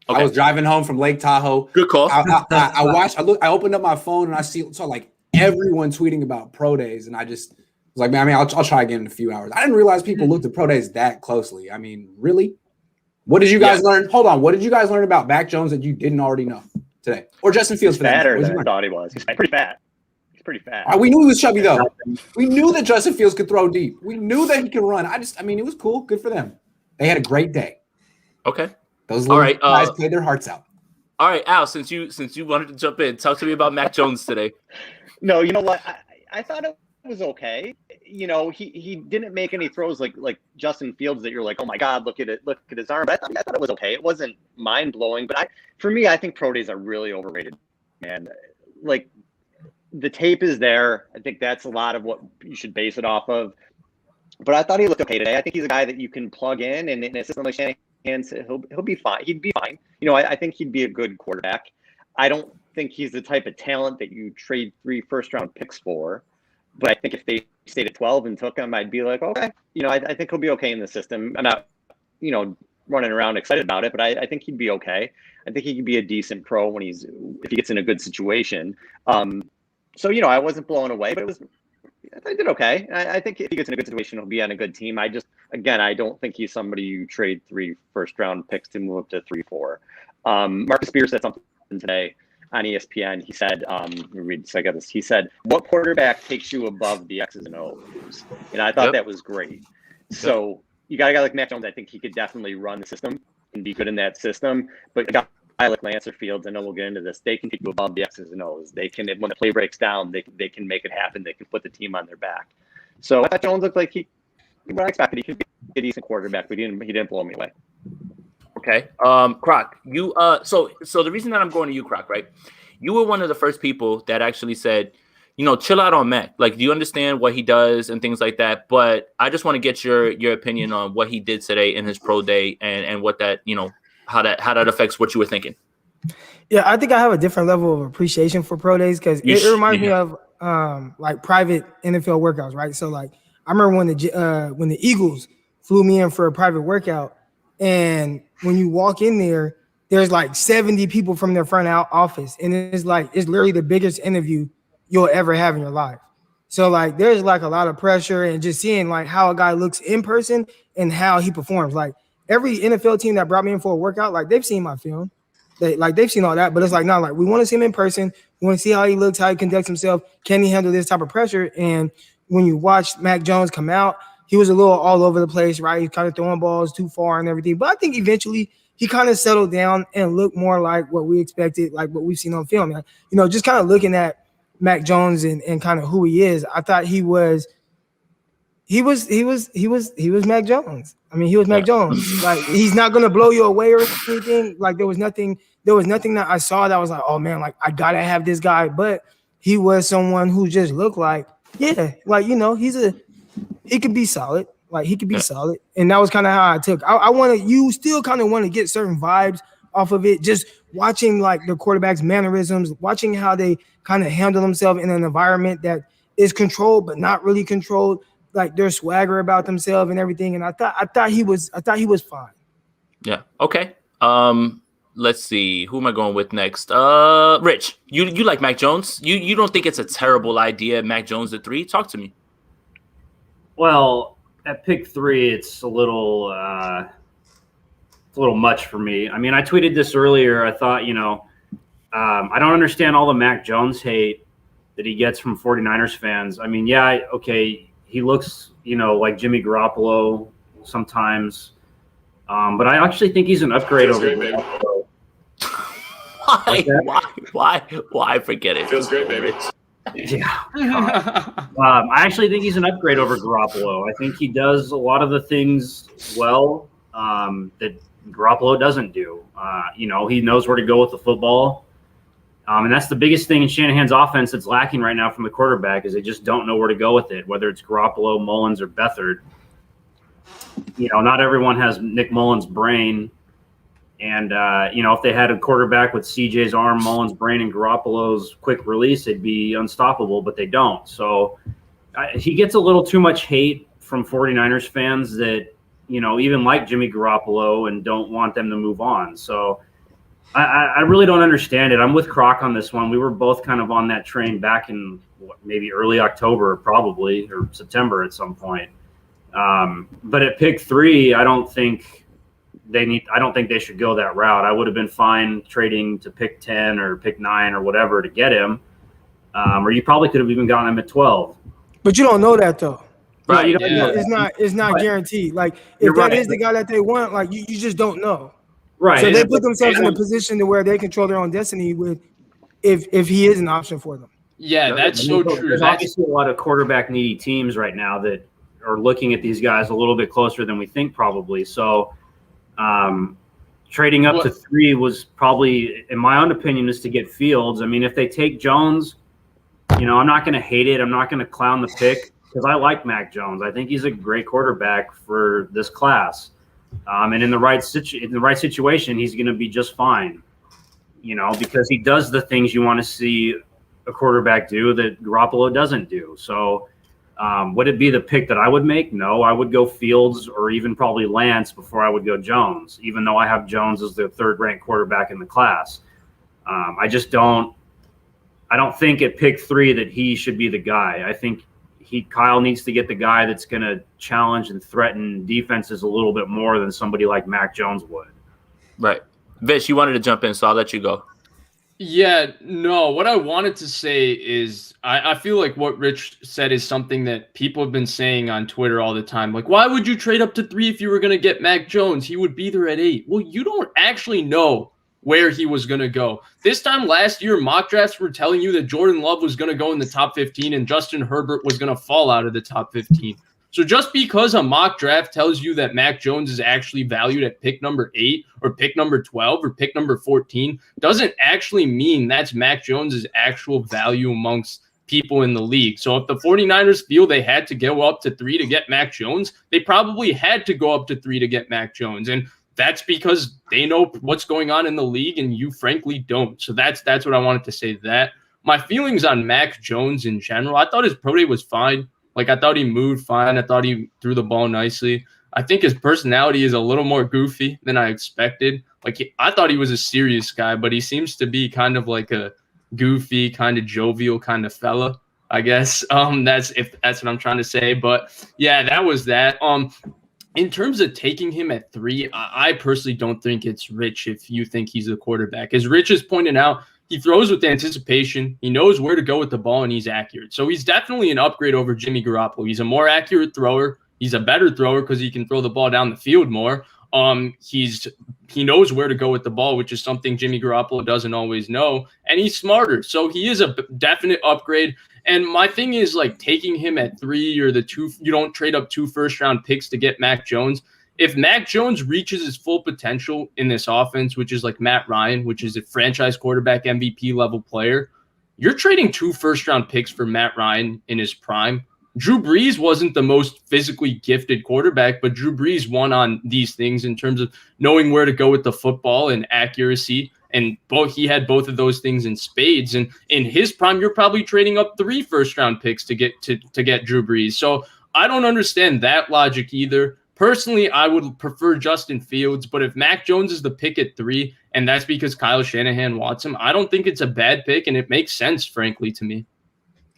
Okay. I was driving home from Lake Tahoe. Good call. I opened up my phone and I saw like everyone tweeting about pro days, and I just was like, man, I'll try again in a few hours. I didn't realize people looked at pro days that closely. I mean, really? What did you guys learn? Hold on. What did you guys learn about Mac Jones that you didn't already know today? Or Justin Fields? He's fatter than I thought he was. He's pretty fat. Pretty fat. We knew he was chubby though. We knew that Justin Fields could throw deep. We knew that he could run. It was cool. Good for them. They had a great day. Okay. Those little guys played their hearts out. All right, Al, since you wanted to jump in, talk to me about Mac Jones today. No, you know what? I thought it was okay. You know, he didn't make any throws like Justin Fields that you're like, oh my God, look at his arm. But I thought it was okay. It wasn't mind blowing, but for me, I think pro days are really overrated, man. Like the tape is there. I think that's a lot of what you should base it off of. But I thought he looked okay today. I think he's a guy that you can plug in, and in a system like Shanahan's, he'll be fine. He'd be fine. You know, I think he'd be a good quarterback. I don't think he's the type of talent that you trade 3 first-round picks for. But I think if they stayed at 12 and took him, I'd be like, okay, you know, I think he'll be okay in the system. I'm not, you know, running around excited about it, but I think he'd be okay. I think he could be a decent pro if he gets in a good situation. So, you know, I wasn't blown away, but I did okay. I think if he gets in a good situation, he'll be on a good team. I don't think he's somebody you trade 3 first-round picks to move up to 3-4. Marcus Spears said something today on ESPN. He said, he said, what quarterback takes you above the X's and O's? And I thought that was great. So you got a guy like Mac Jones. I think he could definitely run the system and be good in that system. But a guy like Lance or Fields, I know we'll get into this, they can take you above the X's and O's. They can, when the play breaks down, they can make it happen. They can put the team on their back. So I thought Jones looked like what I expected. He could be a decent quarterback, but he didn't blow me away. Okay. Croc, you so the reason that I'm going to you, Croc, right? You were one of the first people that actually said, you know, chill out on Mac. Like, do you understand what he does and things like that? But I just want to get your opinion on what he did today in his pro day and what that, you know, how that affects what you were thinking. Yeah, I think I have a different level of appreciation for pro days because it reminds me of like private NFL workouts, right? So like I remember when the Eagles flew me in for a private workout. And when you walk in there, there's like 70 people from their front office. And it's literally the biggest interview you'll ever have in your life. So like, there's like a lot of pressure and just seeing like how a guy looks in person and how he performs. Like every NFL team that brought me in for a workout, like they've seen my film. They've seen all that, but it's like, no, like we want to see him in person. We want to see how he looks, how he conducts himself. Can he handle this type of pressure? And when you watch Mac Jones come out, he was a little all over the place, right? He's kind of throwing balls too far and everything. But I think eventually he kind of settled down and looked more like what we expected, like what we've seen on film. Like, you know, just kind of looking at Mac Jones and kind of who he is, I thought he was Mac Jones. I mean, he was Mac Jones. Like, he's not gonna blow you away or anything. Like, there was nothing that I saw that was like, oh man, like I gotta have this guy. But he was someone who just looked like, yeah, like, you know, he could be solid. Like, he could be solid. And that was kind of how I took. You still kind of want to get certain vibes off of it. Just watching like the quarterback's mannerisms, watching how they kind of handle themselves in an environment that is controlled but not really controlled. Like their swagger about themselves and everything. And I thought he was fine. Yeah. Okay. Let's see. Who am I going with next? Rich, you like Mac Jones? You don't think it's a terrible idea, Mac Jones at 3? Talk to me. Well, at pick 3, it's a little much for me. I mean, I tweeted this earlier. I thought, you know, I don't understand all the Mac Jones hate that he gets from 49ers fans. I mean, yeah, okay, he looks, you know, like Jimmy Garoppolo sometimes, but I actually think he's an upgrade over Garoppolo. Why? Forget it. Feels great, baby. Yeah. I actually think he's an upgrade over Garoppolo. I think he does a lot of the things well that Garoppolo doesn't do. You know, he knows where to go with the football. And that's the biggest thing in Shanahan's offense that's lacking right now from the quarterback is they just don't know where to go with it, whether it's Garoppolo, Mullins, or Beathard. You know, not everyone has Nick Mullins' brain. And, you know, if they had a quarterback with CJ's arm, Mullins' brain, and Garoppolo's quick release, it'd be unstoppable, but they don't. So he gets a little too much hate from 49ers fans that, you know, even like Jimmy Garoppolo and don't want them to move on. So I really don't understand it. I'm with Croc on this one. We were both kind of on that train back in maybe early October, probably, or September at some point. But at pick 3, I don't think they should go that route. I would have been fine trading to pick 10 or pick 9 or whatever to get him. Or you probably could have even gotten him at 12. But you don't know that though. Right. You know, it's not guaranteed. Like if that is the guy that they want, like you just don't know. Right. So they put themselves in a position to where they control their own destiny with if he is an option for them. Yeah, that's so true. There's obviously a lot of quarterback needy teams right now that are looking at these guys a little bit closer than we think probably. So trading up to 3 was probably, in my own opinion, is to get Fields. I mean, if they take Jones, I'm not going to hate it. I'm not going to clown the pick because I like Mac Jones. I think he's a great quarterback for this class. And in the right situation, he's going to be just fine, because he does the things you want to see a quarterback do that Garoppolo doesn't do. So would it be the pick that I would make? No, I would go Fields or even probably Lance before I would go Jones, even though I have Jones as the 3rd-ranked quarterback in the class. I don't think at pick 3 that he should be the guy. I think Kyle needs to get the guy that's going to challenge and threaten defenses a little bit more than somebody like Mac Jones would. Right. Vish, you wanted to jump in, so I'll let you go. Yeah, no, what I wanted to say is I feel like what Rich said is something that people have been saying on Twitter all the time. Like, why would you trade up to 3 if you were going to get Mac Jones? He would be there at 8. Well, you don't actually know where he was going to go. This time last year, mock drafts were telling you that Jordan Love was going to go in the top 15 and Justin Herbert was going to fall out of the top 15. So just because a mock draft tells you that Mac Jones is actually valued at pick number 8 or pick number 12 or pick number 14 doesn't actually mean that's Mac Jones's actual value amongst people in the league. So if the 49ers feel they had to go up to 3 to get Mac Jones, they probably had to go up to 3 to get Mac Jones. And that's because they know what's going on in the league and you frankly don't. So that's what I wanted to say to that. My feelings on Mac Jones in general, I thought his pro day was fine. Like, I thought he moved fine. I thought he threw the ball nicely. I think his personality is a little more goofy than I expected. Like, I thought he was a serious guy, but he seems to be kind of like a goofy, kind of jovial kind of fella, I guess. That's what I'm trying to say. But yeah, that was that. In terms of taking him at 3, I personally don't think it's Rich if you think he's the quarterback. As Rich has pointed out, he throws with anticipation. He knows where to go with the ball, and he's accurate. So he's definitely an upgrade over Jimmy Garoppolo. He's a more accurate thrower. He's a better thrower because he can throw the ball down the field more. He knows where to go with the ball, which is something Jimmy Garoppolo doesn't always know. And he's smarter. So he is a definite upgrade. And my thing is, like, taking him at 3 or the 2, you don't trade up 2 first-round picks to get Mac Jones. If Mac Jones reaches his full potential in this offense, which is like Matt Ryan, which is a franchise quarterback MVP level player, you're trading 2 first-round picks for Matt Ryan in his prime. Drew Brees wasn't the most physically gifted quarterback, but Drew Brees won on these things in terms of knowing where to go with the football and accuracy. And he had both of those things in spades. And in his prime, you're probably trading up 3 first-round picks to get Drew Brees. So I don't understand that logic either. Personally, I would prefer Justin Fields, but if Mac Jones is the pick at 3, and that's because Kyle Shanahan wants him, I don't think it's a bad pick, and it makes sense, frankly, to me.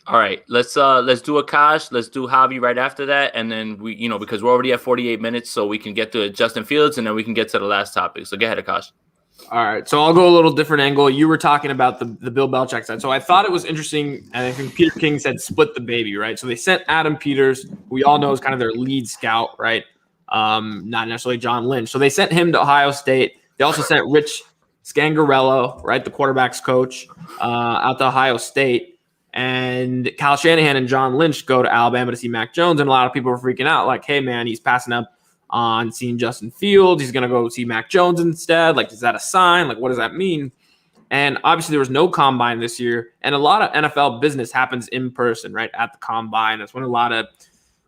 All right, let's do Akash, let's do Javi right after that, and then we, because we're already at 48 minutes, so we can get to Justin Fields, and then we can get to the last topic. So go ahead, Akash. All right, so I'll go a little different angle. You were talking about the Bill Belichick side. So I thought it was interesting, and I think Peter King said split the baby, right? So they sent Adam Peters, who we all know is kind of their lead scout, right? Not necessarily John Lynch. So they sent him to Ohio State. They also sent Rich Scangarello, right, the quarterback's coach, out to Ohio State. And Kyle Shanahan and John Lynch go to Alabama to see Mac Jones, and a lot of people were freaking out, like, hey, man, he's passing up on seeing Justin Fields. He's going to go see Mac Jones instead. Like, is that a sign? Like, what does that mean? And obviously there was no combine this year, and a lot of NFL business happens in person, right, at the combine. That's when a lot of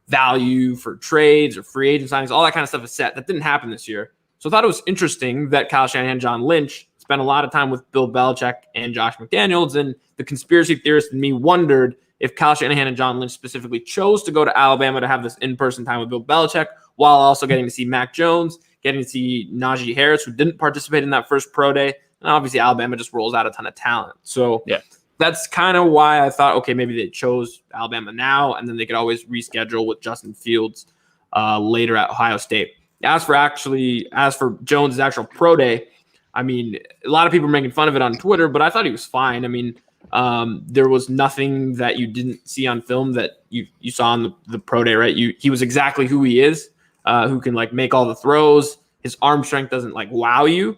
value for trades or free agent signings, all that kind of stuff is set. That didn't happen this year. So I thought it was interesting that Kyle Shanahan and John Lynch spent a lot of time with Bill Belichick and Josh McDaniels, and the conspiracy theorist in me wondered if Kyle Shanahan and John Lynch specifically chose to go to Alabama to have this in-person time with Bill Belichick while also getting to see Mac Jones, getting to see Najee Harris, who didn't participate in that first pro day. And obviously Alabama just rolls out a ton of talent. So yeah, that's kind of why I thought, okay, maybe they chose Alabama now, and then they could always reschedule with Justin Fields later at Ohio State. As for Jones' actual pro day, I mean, a lot of people are making fun of it on Twitter, but I thought he was fine. I mean, there was nothing that you didn't see on film that you saw on the pro day, right? He was exactly who he is, who can like make all the throws. His arm strength doesn't like wow you,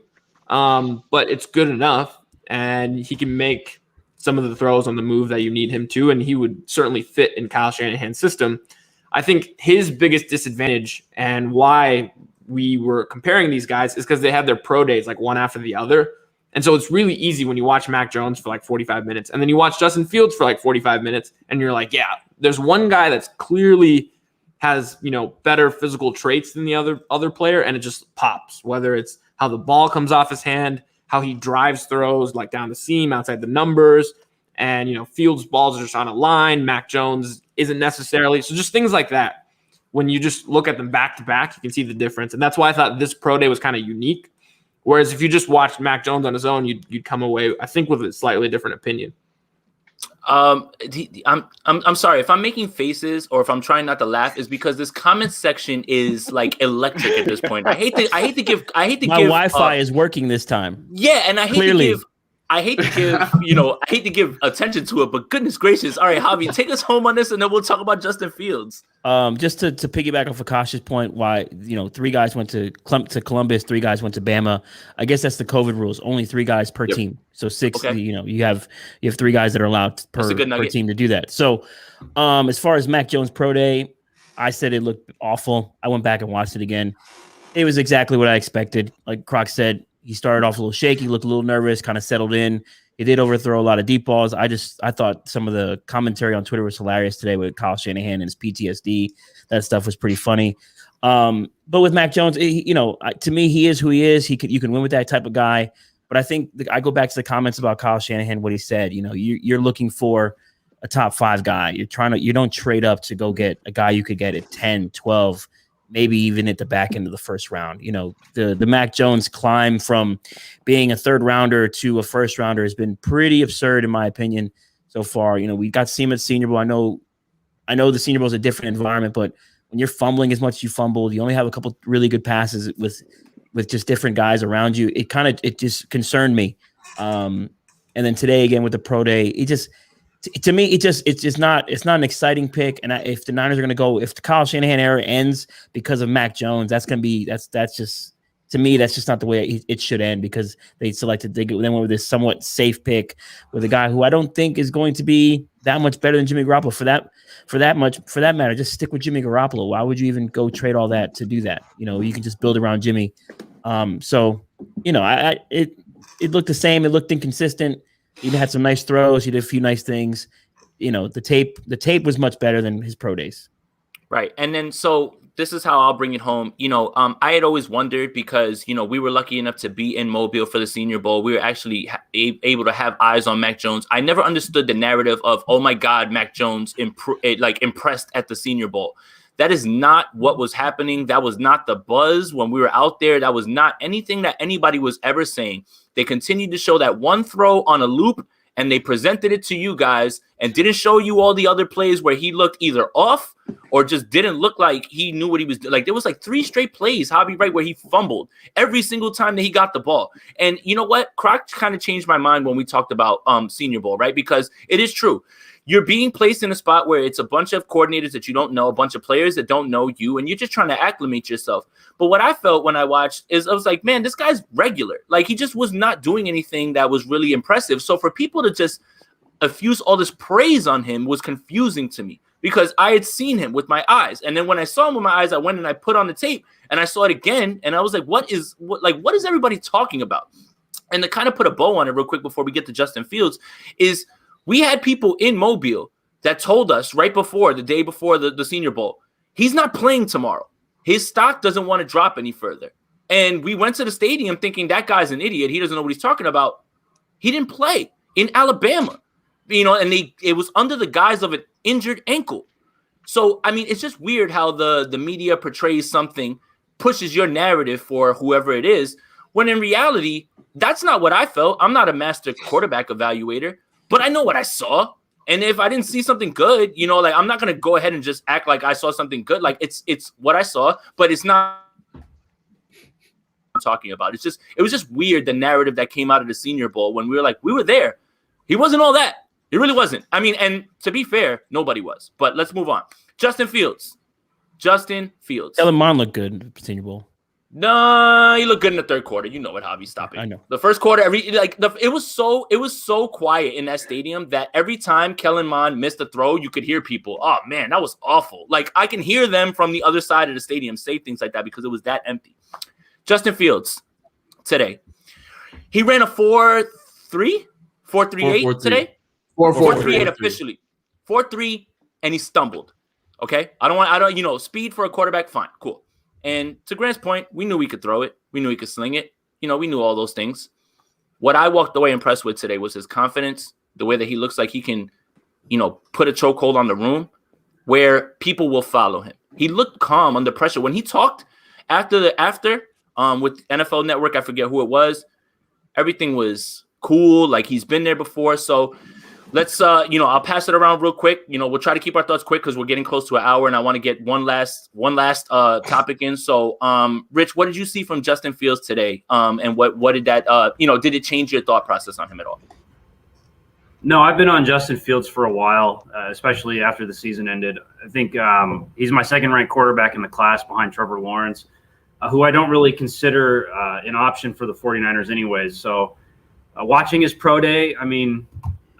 but it's good enough, and he can make some of the throws on the move that you need him to, and he would certainly fit in Kyle Shanahan's system. I think his biggest disadvantage and why we were comparing these guys is because they had their pro days like one after the other. And so it's really easy when you watch Mac Jones for like 45 minutes and then you watch Justin Fields for like 45 minutes and you're like, yeah, there's one guy that's clearly has, better physical traits than the other player, and it just pops, whether it's how the ball comes off his hand, how he drives throws like down the seam, outside the numbers, and, Fields' balls are just on a line. Mac Jones isn't necessarily. So just things like that. When you just look at them back to back, you can see the difference. And that's why I thought this pro day was kind of unique. Whereas if you just watched Mac Jones on his own, you'd come away, I think, with a slightly different opinion. I'm sorry if I'm making faces or if I'm trying not to laugh, is because this comment section is like electric at this point. I hate to give my Wi-Fi is working this time. Yeah, and I hate to give attention to it, but goodness gracious. All right, Javi, take us home on this and then we'll talk about Justin Fields. Just to piggyback off Akash's point, why 3 guys went to Columbus, 3 guys went to Bama. I guess that's the COVID rules. Only 3 guys per team. So 6. Okay. You have 3 guys that are allowed per team to do that. So as far as Mac Jones pro day, I said it looked awful. I went back and watched it again. It was exactly what I expected. Like Croc said, he started off a little shaky, looked a little nervous, kind of settled in. He did overthrow a lot of deep balls. I thought some of the commentary on Twitter was hilarious today with Kyle Shanahan and his PTSD. That stuff was pretty funny. But with Mac Jones, to me, he is who he is. You can win with that type of guy. But I think I go back to the comments about Kyle Shanahan, what he said. You're looking for a top 5 guy. You don't trade up to go get a guy you could get at 10, 12, maybe even at the back end of the first round. The Mac Jones climb from being a 3rd rounder to a 1st rounder has been pretty absurd in my opinion so far. We got to see him at Senior Bowl. I know the Senior Bowl is a different environment, but when you're fumbling as much as you fumbled, you only have a couple really good passes with just different guys around you. It just concerned me. And then today again with the pro day, to me, it's not an exciting pick. And if the Niners are going to go, if the Kyle Shanahan era ends because of Mac Jones, that's just to me, that's just not the way it should end, because they went with this somewhat safe pick with a guy who I don't think is going to be that much better than Jimmy Garoppolo. For that matter, just stick with Jimmy Garoppolo. Why would you even go trade all that to do that? You can just build around Jimmy. It looked the same. It looked inconsistent. He had some nice throws. He did a few nice things. The tape was much better than his pro days. Right. And then, so this is how I'll bring it home. I had always wondered, because, we were lucky enough to be in Mobile for the Senior Bowl. We were actually able to have eyes on Mac Jones. I never understood the narrative of, oh my God, Mac Jones impressed at the Senior Bowl. That is not what was happening. That was not the buzz when we were out there. That was not anything that anybody was ever saying. They continued to show that one throw on a loop, and they presented it to you guys and didn't show you all the other plays where he looked either off or just didn't look like he knew what he was doing. Like, there was like 3 straight plays, Javi, right, where he fumbled every single time that he got the ball. And you know what? Croc kind of changed my mind when we talked about Senior Bowl, right? Because it is true. You're being placed in a spot where it's a bunch of coordinators that you don't know, a bunch of players that don't know you, and you're just trying to acclimate yourself. But what I felt when I watched is I was like, man, this guy's regular. Like, he just was not doing anything that was really impressive. So for people to just effuse all this praise on him was confusing to me, because I had seen him with my eyes. And then when I saw him with my eyes, I went and I put on the tape and I saw it again. And I was like, what is everybody talking about? And to kind of put a bow on it real quick before we get to Justin Fields is, we had people in Mobile that told us right before, the day before the Senior Bowl, he's not playing tomorrow. His stock doesn't want to drop any further. And we went to the stadium thinking that guy's an idiot. He doesn't know what he's talking about. He didn't play in Alabama, and it was under the guise of an injured ankle. So, I mean, it's just weird how the media portrays something, pushes your narrative for whoever it is, when in reality, that's not what I felt. I'm not a master quarterback evaluator. But I know what I saw. And if I didn't see something good, I'm not going to go ahead and just act like I saw something good. Like, it's what I saw, but it's not what I'm talking about. It was just weird, the narrative that came out of the Senior Bowl when we were like, we were there. He wasn't all that. He really wasn't. I mean, and to be fair, nobody was. But let's move on. Justin Fields. Kellen Mond looked good in the Senior Bowl. No, he looked good in the third quarter. You know it, Javi. Stop it. I know. The first quarter, it was so quiet in that stadium that every time Kellen Mond missed a throw, you could hear people. Oh man, that was awful. Like I can hear them from the other side of the stadium say things like that because it was that empty. Justin Fields today, he ran a 4.3, 4.38 today. 4.38 officially. 4.3, and he stumbled. Okay, I don't. Speed for a quarterback, fine, cool. And to Grant's point, we knew we could throw it. We knew he could sling it. We knew all those things. What I walked away impressed with today was his confidence, the way that he looks like he can, put a chokehold on the room where people will follow him. He looked calm under pressure. When he talked after with NFL Network, I forget who it was, everything was cool, like he's been there before. So let's, I'll pass it around real quick. We'll try to keep our thoughts quick because we're getting close to an hour, and I want to get one last topic in. So, Rich, what did you see from Justin Fields today? And what did that, did it change your thought process on him at all? No, I've been on Justin Fields for a while, especially after the season ended. I think he's my second-ranked quarterback in the class behind Trevor Lawrence, who I don't really consider an option for the 49ers anyways. So watching his pro day, I mean,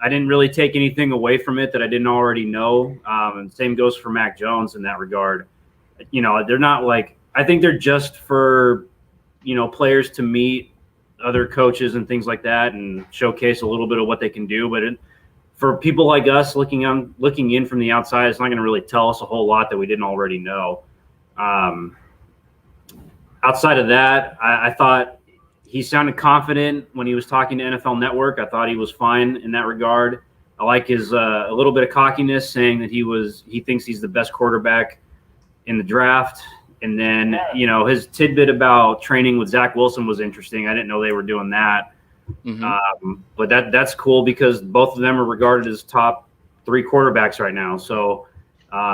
I didn't really take anything away from it that I didn't already know. And same goes for Mac Jones in that regard. They're not like – I think they're just for, players to meet other coaches and things like that and showcase a little bit of what they can do. But for people like us looking in from the outside, it's not going to really tell us a whole lot that we didn't already know. Outside of that, I thought – he sounded confident when he was talking to NFL Network. I thought he was fine in that regard. I like his a little bit of cockiness, saying that he thinks he's the best quarterback in the draft. And then, his tidbit about training with Zach Wilson was interesting. I didn't know they were doing that. Mm-hmm. But that's cool because both of them are regarded as top 3 quarterbacks right now. So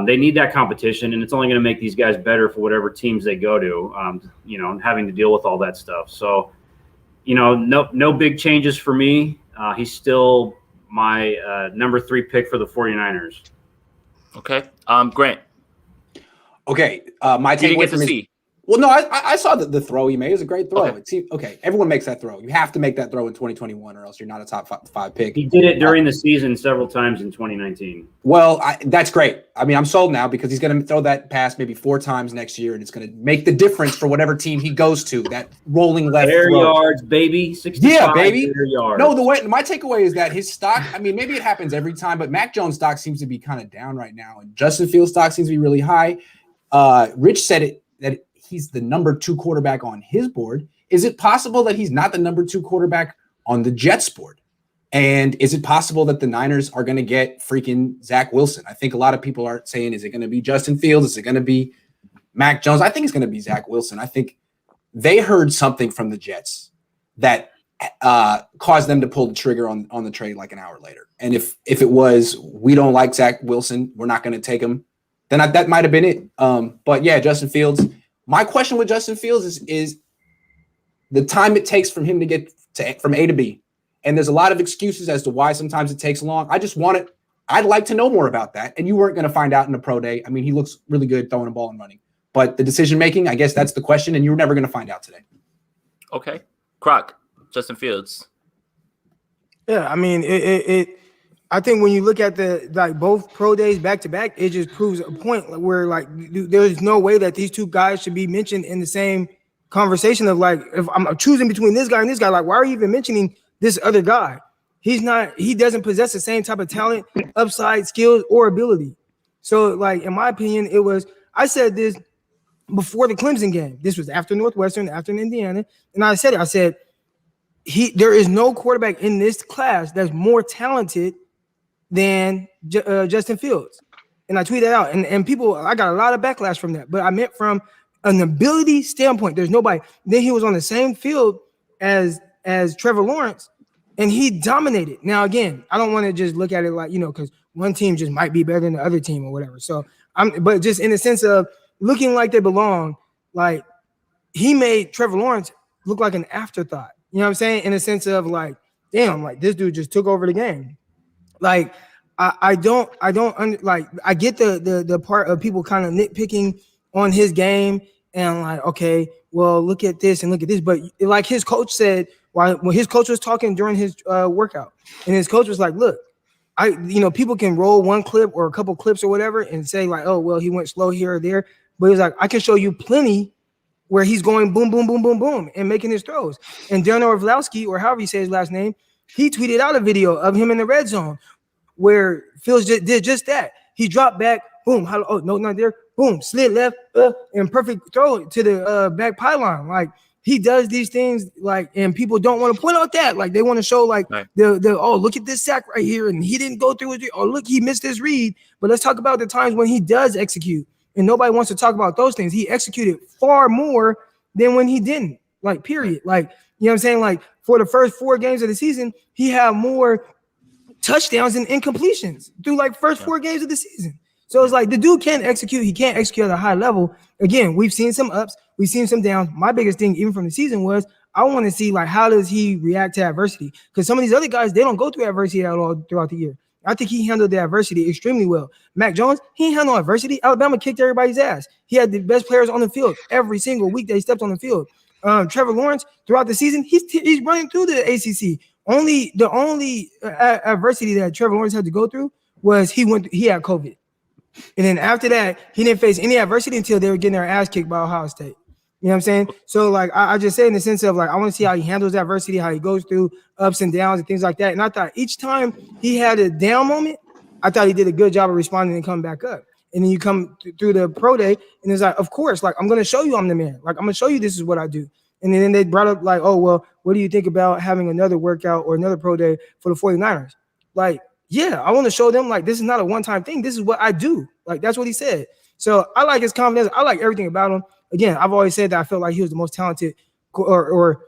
they need that competition, and it's only going to make these guys better for whatever teams they go to, and having to deal with all that stuff. So, no big changes for me. He's still my number 3 pick for the 49ers. Okay. Grant. Okay. My takeaway from his, well, no, I saw the throw he made. It was a great throw. Okay. Everyone makes that throw. You have to make that throw in 2021 or else you're not a top 5 pick. He did it during the season several times in 2019. Well, that's great. I mean, I'm sold now because he's going to throw that pass maybe 4 times next year, and it's going to make the difference for whatever team he goes to. That rolling left air throw. yards, baby. 65 yeah, baby. Air yards. No, my takeaway is that his stock, I mean, maybe it happens every time, but Mac Jones' stock seems to be kind of down right now, and Justin Fields' stock seems to be really high. Rich said it that he's the number 2 quarterback on his board. Is it possible that he's not the number 2 quarterback on the Jets board? And is it possible that the Niners are going to get freaking Zach Wilson? I think a lot of people are saying, is it going to be Justin Fields? Is it going to be Mac Jones? I think it's going to be Zach Wilson. I think they heard something from the Jets that caused them to pull the trigger on the trade like an hour later. And if it was, we don't like Zach Wilson, we're not going to take him, then that might have been it. But yeah, Justin Fields. My question with Justin Fields is the time it takes from him to get from A to B. And there's a lot of excuses as to why sometimes it takes long. I'd like to know more about that. And you weren't going to find out in the pro day. I mean, he looks really good throwing a ball and running. But the decision-making, I guess that's the question, and you were never going to find out today. Okay. Croc, Justin Fields. Yeah, I mean, I think when you look at both pro days back to back, it just proves a point where there's no way that these 2 guys should be mentioned in the same conversation of if I'm choosing between this guy and this guy, why are you even mentioning this other guy? He doesn't possess the same type of talent, upside, skills, or ability. So in my opinion, I said this before the Clemson game. This was after Northwestern, after Indiana. And I said there is no quarterback in this class that's more talented than Justin Fields. And I tweeted out, and people, I got a lot of backlash from that, but I meant from an ability standpoint. There's nobody. Then he was on the same field as Trevor Lawrence, and he dominated. Now, again, I don't want to just look at it because one team just might be better than the other team or whatever. So but just in the sense of looking like they belong, he made Trevor Lawrence look like an afterthought. You know what I'm saying? In a sense of damn, this dude just took over the game. I get the part of people kind of nitpicking on his game and like, okay, well, look at this and look at this. But like his coach said, when his coach was talking during his workout, and his coach was like, look, people can roll one clip or a couple clips or whatever and say like, oh, well, he went slow here or there. But he's like, I can show you plenty where he's going boom, boom, boom, boom, boom, and making his throws. And Darren Orlovsky, or however you say his last name, he tweeted out a video of him in the red zone where Fields did just that. He dropped back, boom, oh, no, not there, boom, slid left, and perfect throw to the back pylon. Like, he does these things, like, and people don't want to point out that. Like, they want to show, like, right. Look at this sack right here, and he didn't go through it. Oh, look, he missed his read. But let's talk about the times when he does execute. And nobody wants to talk about those things. He executed far more than when he didn't, like, period. Like, you know what I'm saying? Like, for the first 4 games of the season, he had more touchdowns and incompletions through, like, first 4 games of the season. So it's like the dude can execute. He can't execute at a high level. Again, we've seen some ups. We've seen some downs. My biggest thing, even from the season, was I want to see, like, how does he react to adversity? Because some of these other guys, they don't go through adversity at all throughout the year. I think he handled the adversity extremely well. Mac Jones, he handled adversity. Alabama kicked everybody's ass. He had the best players on the field every single week that he stepped on the field. Trevor Lawrence, throughout the season, he's running through the ACC. The only adversity that Trevor Lawrence had to go through was he had COVID. And then after that, he didn't face any adversity until they were getting their ass kicked by Ohio State. You know what I'm saying? So, like, I just say in the sense of, like, I want to see how he handles adversity, how he goes through ups and downs and things like that. And I thought each time he had a down moment, I thought he did a good job of responding and coming back up. And then you come through the pro day, and it's like, of course, like, I'm going to show you I'm the man. Like, I'm going to show you this is what I do. And then they brought up, like, oh, well, what do you think about having another workout or another pro day for the 49ers? Like, yeah, I want to show them, like, this is not a one-time thing. This is what I do. Like, that's what he said. So I like his confidence. I like everything about him. Again, I've always said that I felt like he was the most talented, or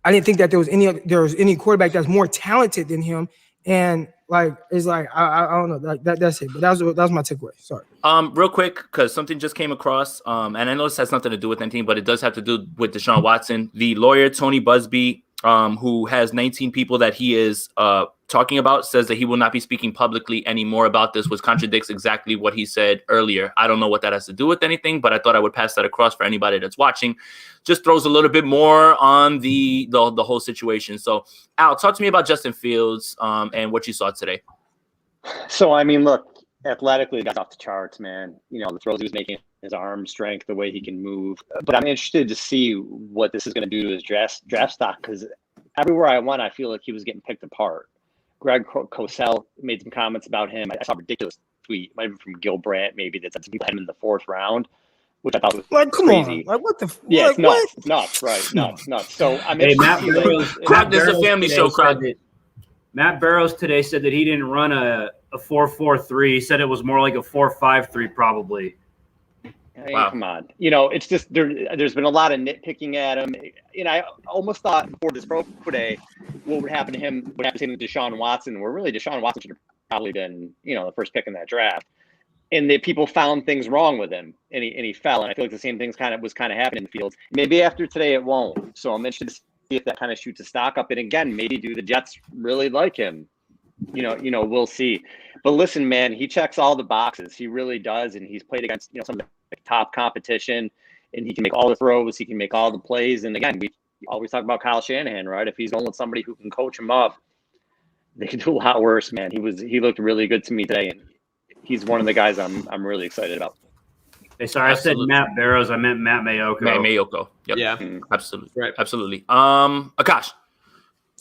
I didn't think that there was any quarterback that's more talented than him. And, like, it's like, I don't know, like, that's it. But that was my takeaway. Sorry. Real quick, because something just came across, and I know this has nothing to do with anything, but it does have to do with Deshaun Watson. The lawyer Tony Busby, who has 19 people that he is talking about, says that he will not be speaking publicly anymore about this, which contradicts exactly what he said earlier. I don't know what that has to do with anything, but I thought I would pass that across for anybody that's watching. Just throws a little bit more on the whole situation. So, Al, talk to me about Justin Fields and what you saw today. So, I mean, look, athletically, that's off the charts, man. You know, the throws he was making, his arm strength, the way he can move. But I'm interested to see what this is going to do to his draft stock, because everywhere I went, I feel like he was getting picked apart. Greg Cosell made some comments about him. I saw a ridiculous tweet, might have been from Gil Brandt, maybe, that said people had him in the 4th round, which I thought was like, come crazy. On. Like, what the? Yeah, like, it's nuts, right? Nuts. So I mean, this is a family show, Croc. Matt Barrows today said that he didn't run a 4.43. He said it was more like a 4.53, probably. I mean, wow. Come on. You know, it's just there's been a lot of nitpicking at him. You know, I almost thought before this pro day, what would happen to him would happen to him with Deshaun Watson, where really Deshaun Watson should have probably been, you know, the first pick in that draft. And that people found things wrong with him, and he fell. And I feel like the same thing's was happening in the field. Maybe after today it won't. So I'm interested to see if that kind of shoots a stock up. And again, maybe do the Jets really like him? You know, we'll see. But listen, man, he checks all the boxes. He really does, and he's played against, you know, some of the top competition, and he can make all the throws, he can make all the plays. And again, we always talk about Kyle Shanahan, right? If he's going with somebody who can coach him up, they can do a lot worse, man. He looked really good to me today, and he's one of the guys I'm really excited about. Hey, sorry, absolutely. I said Matt Barrows. I meant Matt Mayoko. Matt Mayoko. Yep. Yeah. Absolutely. Right. Absolutely. Akash.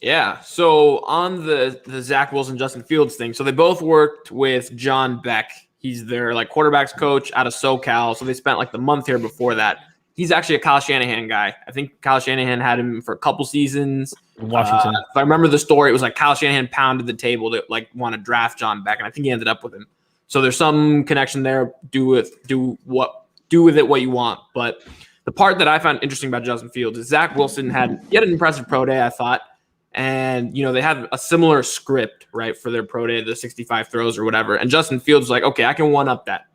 Yeah. So on the Zach Wilson, Justin Fields thing, so they both worked with John Beck. He's their, like, quarterbacks coach out of SoCal. So they spent, like, the month here before that. He's actually a Kyle Shanahan guy. I think Kyle Shanahan had him for a couple seasons. Washington. If I remember the story, it was like Kyle Shanahan pounded the table to, like, want to draft John Beck, and I think he ended up with him. So there's some connection there. Do with it what you want. But the part that I found interesting about Justin Fields is Zach Wilson had an impressive pro day, I thought. And, you know, they had a similar script, right, for their pro day, the 65 throws or whatever. And Justin Fields was like, okay, I can one-up that.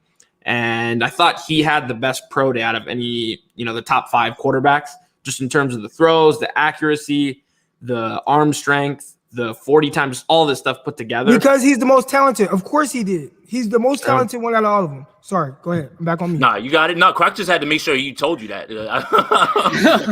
And I thought he had the best pro day out of any, you know, the top 5 quarterbacks, just in terms of the throws, the accuracy, the arm strength. the 40 times, all this stuff put together. Because he's the most talented. Of course he did. He's the most talented one out of all of them. Sorry, go ahead. I'm back on me. Nah, you got it. No, Croc just had to make sure he told you that.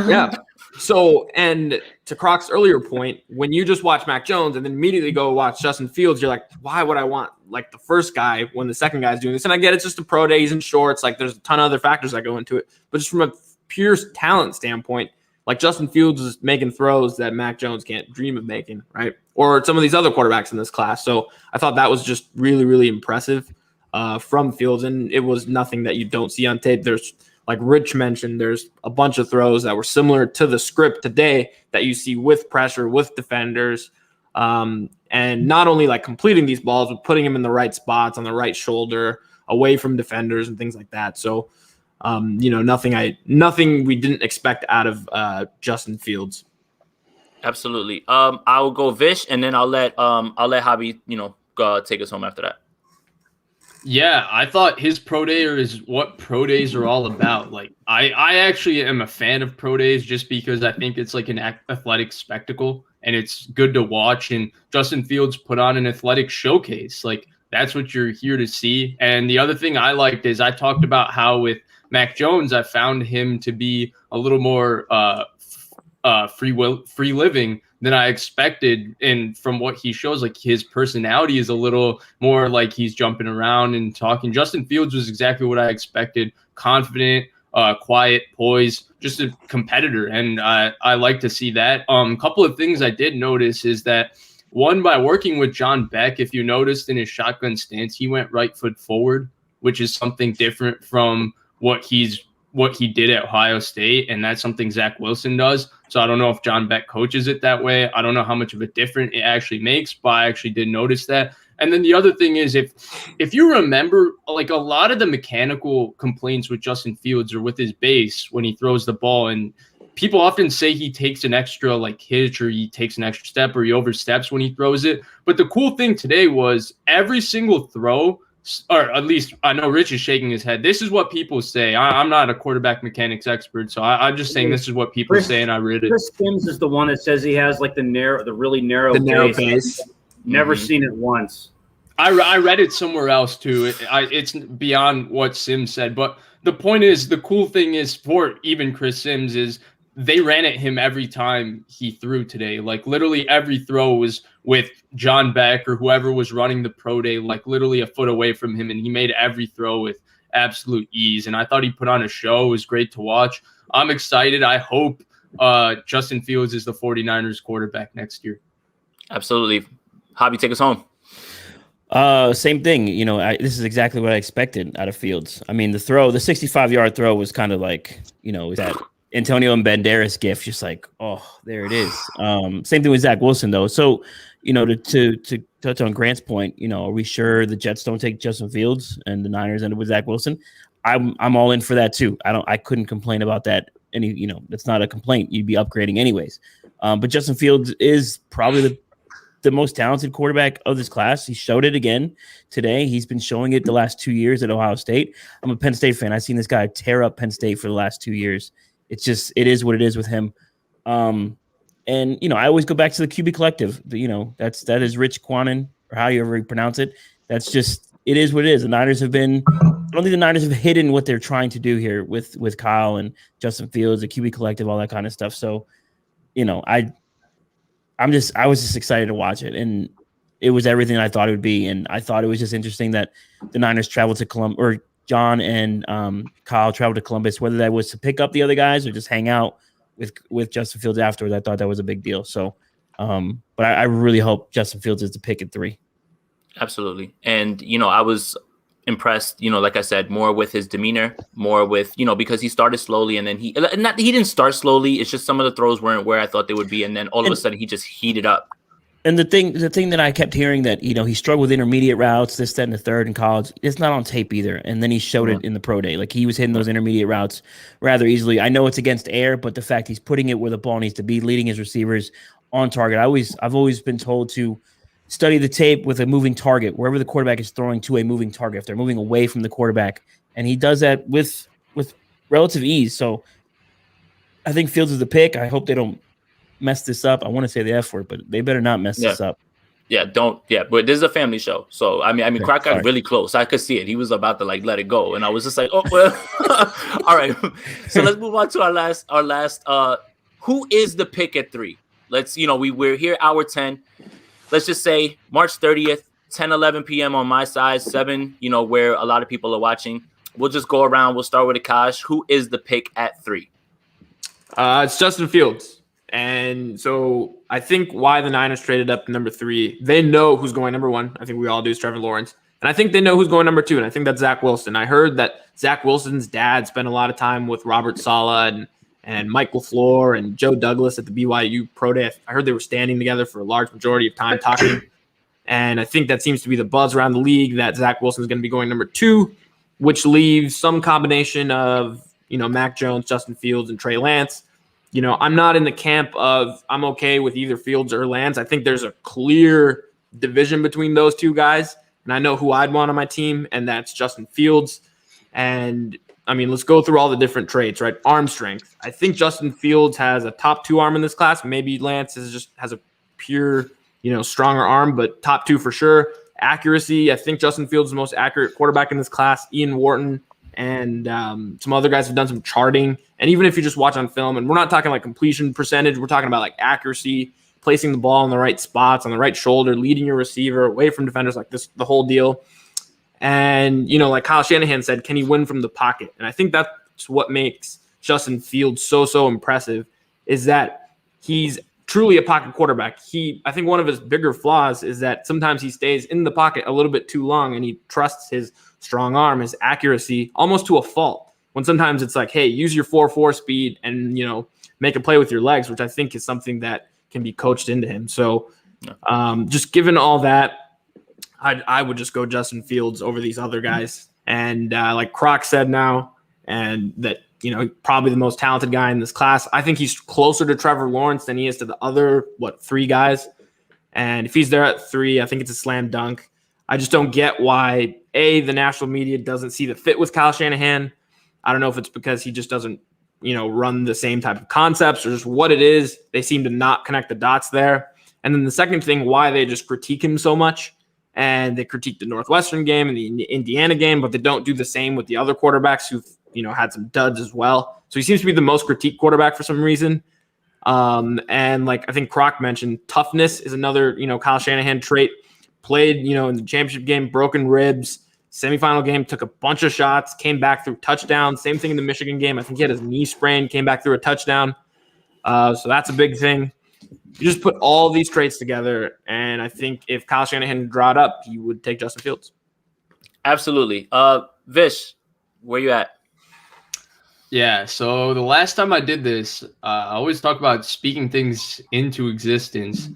Yeah. So, and to Croc's earlier point, when you just watch Mac Jones and then immediately go watch Justin Fields, you're like, why would I want like the first guy when the second guy's doing this? And I get it's just a pro day, he's in shorts. Like there's a ton of other factors that go into it. But just from a pure talent standpoint, like Justin Fields is making throws that Mac Jones can't dream of making, right? Or some of these other quarterbacks in this class. So I thought that was just really, really impressive from Fields. And it was nothing that you don't see on tape. There's, like Rich mentioned, there's a bunch of throws that were similar to the script today that you see with pressure, with defenders, and not only like completing these balls, but putting them in the right spots on the right shoulder, away from defenders and things like that. So, nothing we didn't expect out of Justin Fields. Absolutely. I will go Vish, and then I'll let Hobby, take us home after that. Yeah, I thought his pro day is what pro days are all about. Like, I actually am a fan of pro days just because I think it's like an athletic spectacle and it's good to watch. And Justin Fields put on an athletic showcase. Like, that's what you're here to see. And the other thing I liked is I talked about how with Mac Jones, I found him to be a little more free living than I expected. And from what he shows, like his personality is a little more like he's jumping around and talking. Justin Fields was exactly what I expected. Confident, quiet, poised, just a competitor. And I like to see that. A couple of things I did notice is that one, by working with John Beck, if you noticed in his shotgun stance, he went right foot forward, which is something different from what he did at Ohio State, and that's something Zach Wilson does. So I don't know if John Beck coaches it that way. I don't know how much of a difference it actually makes, but I actually did notice that. And then the other thing is, if you remember, like a lot of the mechanical complaints with Justin Fields are with his base when he throws the ball, and people often say he takes an extra like hitch or he takes an extra step or he oversteps when he throws it. But the cool thing today was every single throw, or at least I know Rich is shaking his head. This is what people say. I'm not a quarterback mechanics expert, so I'm just saying this is what people say, and I read it. Chris Sims is the one that says he has like the really narrow base. Never seen it once. I read it somewhere else too. It's beyond what Sims said, but the point is, the cool thing is for even Chris Sims is they ran at him every time he threw today. Like literally every throw was with John Beck or whoever was running the pro day, like literally a foot away from him. And he made every throw with absolute ease. And I thought he put on a show. It was great to watch. I'm excited. I hope Justin Fields is the 49ers quarterback next year. Absolutely. Hobby, take us home. Same thing. This is exactly what I expected out of Fields. I mean, the 65-yard throw was kind of like, that Antonio and Banderas gift, just like, oh, there it is. Same thing with Zach Wilson, though. So, to touch on Grant's point, are we sure the Jets don't take Justin Fields and the Niners end up with Zach Wilson? I'm all in for that too. I couldn't complain about that. That's not a complaint. You'd be upgrading anyways. But Justin Fields is probably the most talented quarterback of this class. He showed it again today. He's been showing it the last 2 years at Ohio State. I'm a Penn State fan. I've seen this guy tear up Penn State for the last 2 years. It is what it is with him. And I always go back to the QB collective. That is Rich Quanon, or how you ever pronounce it. That's just, it is what it is. The Niners have been, I don't think the Niners have hidden what they're trying to do here with Kyle and Justin Fields, the QB collective, all that kind of stuff. So, I was just excited to watch it, and it was everything I thought it would be. And I thought it was just interesting that the Niners traveled to Columbus, or John and Kyle traveled to Columbus, whether that was to pick up the other guys or just hang out with Justin Fields afterwards. I thought that was a big deal. So, but I really hope Justin Fields is the pick at 3. Absolutely. And, I was impressed, like I said, more with his demeanor, more with, because he started slowly and then he didn't start slowly. It's just some of the throws weren't where I thought they would be. And then all of a sudden he just heated up. And the thing that I kept hearing that, he struggled with intermediate routes, this, that, and the third in college. It's not on tape either. And then he showed it in the pro day. Like he was hitting those intermediate routes rather easily. I know it's against air, but the fact he's putting it where the ball needs to be, leading his receivers on target. I've always been told to study the tape with a moving target, wherever the quarterback is throwing to a moving target, if they're moving away from the quarterback. And he does that with relative ease. So I think Fields is the pick. I hope they don't mess this up. I want to say the F word, but they better not mess this up. Yeah, don't. Yeah, but this is a family show, so I mean, Croc got really close. I could see it. He was about to like let it go, and I was just like, oh well. All right, so let's move on to our last. Who is the pick at 3? Let's we're here hour 10. Let's just say March 30th, 10:11 p.m. on my side, 7. Where a lot of people are watching. We'll just go around. We'll start with Akash. Who is the pick at 3? It's Justin Fields. And so I think why the Niners traded up to number 3, they know who's going number 1. I think we all do, is Trevor Lawrence. And I think they know who's going number 2, and I think that's Zach Wilson. I heard that Zach Wilson's dad spent a lot of time with Robert Saleh and Mike LaFleur and Joe Douglas at the BYU Pro Day. I heard they were standing together for a large majority of time talking. And I think that seems to be the buzz around the league that Zach Wilson is going to be going number 2, which leaves some combination of, Mac Jones, Justin Fields, and Trey Lance. I'm not in the camp of I'm okay with either Fields or Lance. I think there's a clear division between those two guys, and I know who I'd want on my team, and that's Justin Fields. And, let's go through all the different traits, right? Arm strength. I think Justin Fields has a top 2 arm in this class. Maybe Lance has a pure, stronger arm, but top 2 for sure. Accuracy. I think Justin Fields is the most accurate quarterback in this class. Ian Wharton and some other guys have done some charting. And even if you just watch on film, and we're not talking like completion percentage, we're talking about like accuracy, placing the ball in the right spots, on the right shoulder, leading your receiver away from defenders, like this, the whole deal. And, like Kyle Shanahan said, can he win from the pocket? And I think that's what makes Justin Fields so impressive, is that he's truly a pocket quarterback. I think one of his bigger flaws is that sometimes he stays in the pocket a little bit too long, and he trusts his strong arm, his accuracy, almost to a fault. When sometimes it's like, hey, use your 4.4 speed and, make a play with your legs, which I think is something that can be coached into him. So just given all that, I would just go Justin Fields over these other guys. And like Croc said now, and that, probably the most talented guy in this class. I think he's closer to Trevor Lawrence than he is to the other, 3 guys. And if he's there at 3, I think it's a slam dunk. I just don't get why, the national media doesn't see the fit with Kyle Shanahan. I don't know if it's because he just doesn't, run the same type of concepts or just what it is. They seem to not connect the dots there. And then the second thing, why they just critique him so much. And they critique the Northwestern game and the Indiana game, but they don't do the same with the other quarterbacks who've, had some duds as well. So he seems to be the most critiqued quarterback for some reason. And like I think Croc mentioned, toughness is another, Kyle Shanahan trait. Played, in the championship game, broken ribs. Semifinal game, took a bunch of shots, came back through touchdowns. Same thing in the Michigan game. I think he had his knee sprained, came back through a touchdown. So that's a big thing. You just put all these traits together, and I think if Kyle Shanahan brought up, he would take Justin Fields. Absolutely. Vish, where you at? Yeah, so the last time I did this, I always talk about speaking things into existence.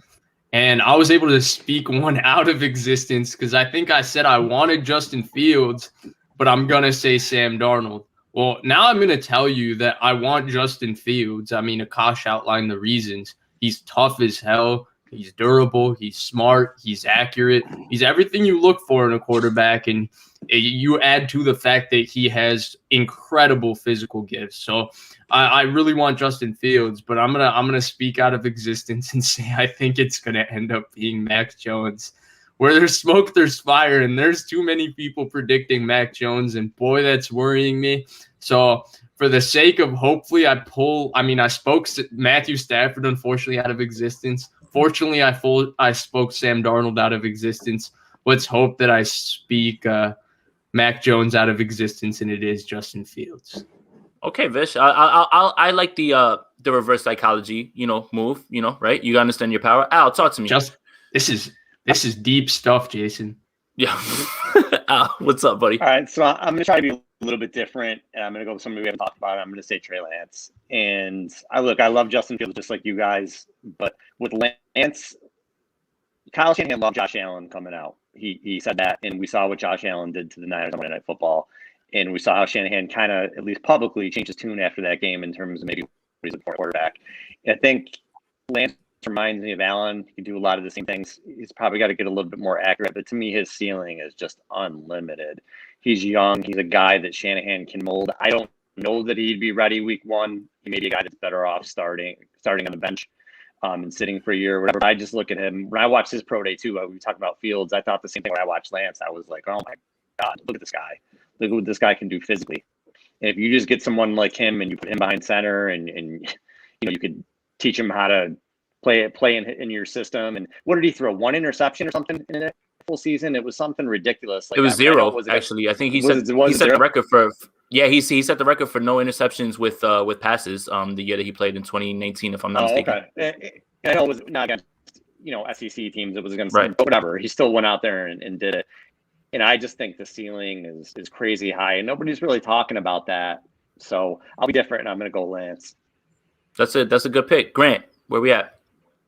And I was able to speak one out of existence because I think I said I wanted Justin Fields, but I'm going to say Sam Darnold. Well, now I'm going to tell you that I want Justin Fields. Akash outlined the reasons. He's tough as hell. He's durable. He's smart. He's accurate. He's everything you look for in a quarterback. And you add to the fact that he has incredible physical gifts. So I really want Justin Fields, but I'm gonna speak out of existence and say I think it's gonna end up being Mac Jones. Where there's smoke, there's fire, and there's too many people predicting Mac Jones, and boy, that's worrying me. So for the sake of hopefully I spoke Matthew Stafford unfortunately out of existence. Fortunately, I spoke Sam Darnold out of existence. Let's hope that I speak Mac Jones out of existence, and it is Justin Fields. Okay, Vish. I like the reverse psychology, move, right? You understand your power. Al, talk to me. This is deep stuff, Jason. Yeah. Al, what's up, buddy? All right, so I'm gonna try to be a little bit different, and I'm gonna go with somebody we haven't talked about. I'm gonna say Trey Lance. And I love Justin Fields just like you guys, but with Lance, Kyle Shanahan loved Josh Allen coming out. He said that, and we saw what Josh Allen did to the Niners on Monday Night Football. And we saw how Shanahan kind of, at least publicly, changed his tune after that game in terms of maybe what he's looking for a quarterback. And I think Lance reminds me of Allen. He can do a lot of the same things. He's probably got to get a little bit more accurate. But to me, his ceiling is just unlimited. He's young. He's a guy that Shanahan can mold. I don't know that he'd be ready week 1. He may be a guy that's better off starting on the bench. and sitting for a year or whatever. I just look at him when I watched his pro day too. We talked about Fields. I thought the same thing when I watched Lance. I was like, oh my God, look at this guy. Look at what this guy can do physically. And if you just get someone like him and you put him behind center and you could teach him how to play in your system. And what did he throw? 1 interception or something in a full season? It was something ridiculous. Like it was that, right? 0, actually. I think he set the record for. Yeah, he set the record for no interceptions with passes. The year that he played in 2019, if I'm not mistaken. Okay. I know it was not against SEC teams. It was against right. But whatever. He still went out there and did it. And I just think the ceiling is crazy high, and nobody's really talking about that. So I'll be different, and I'm going to go Lance. That's a good pick. Grant, where we at?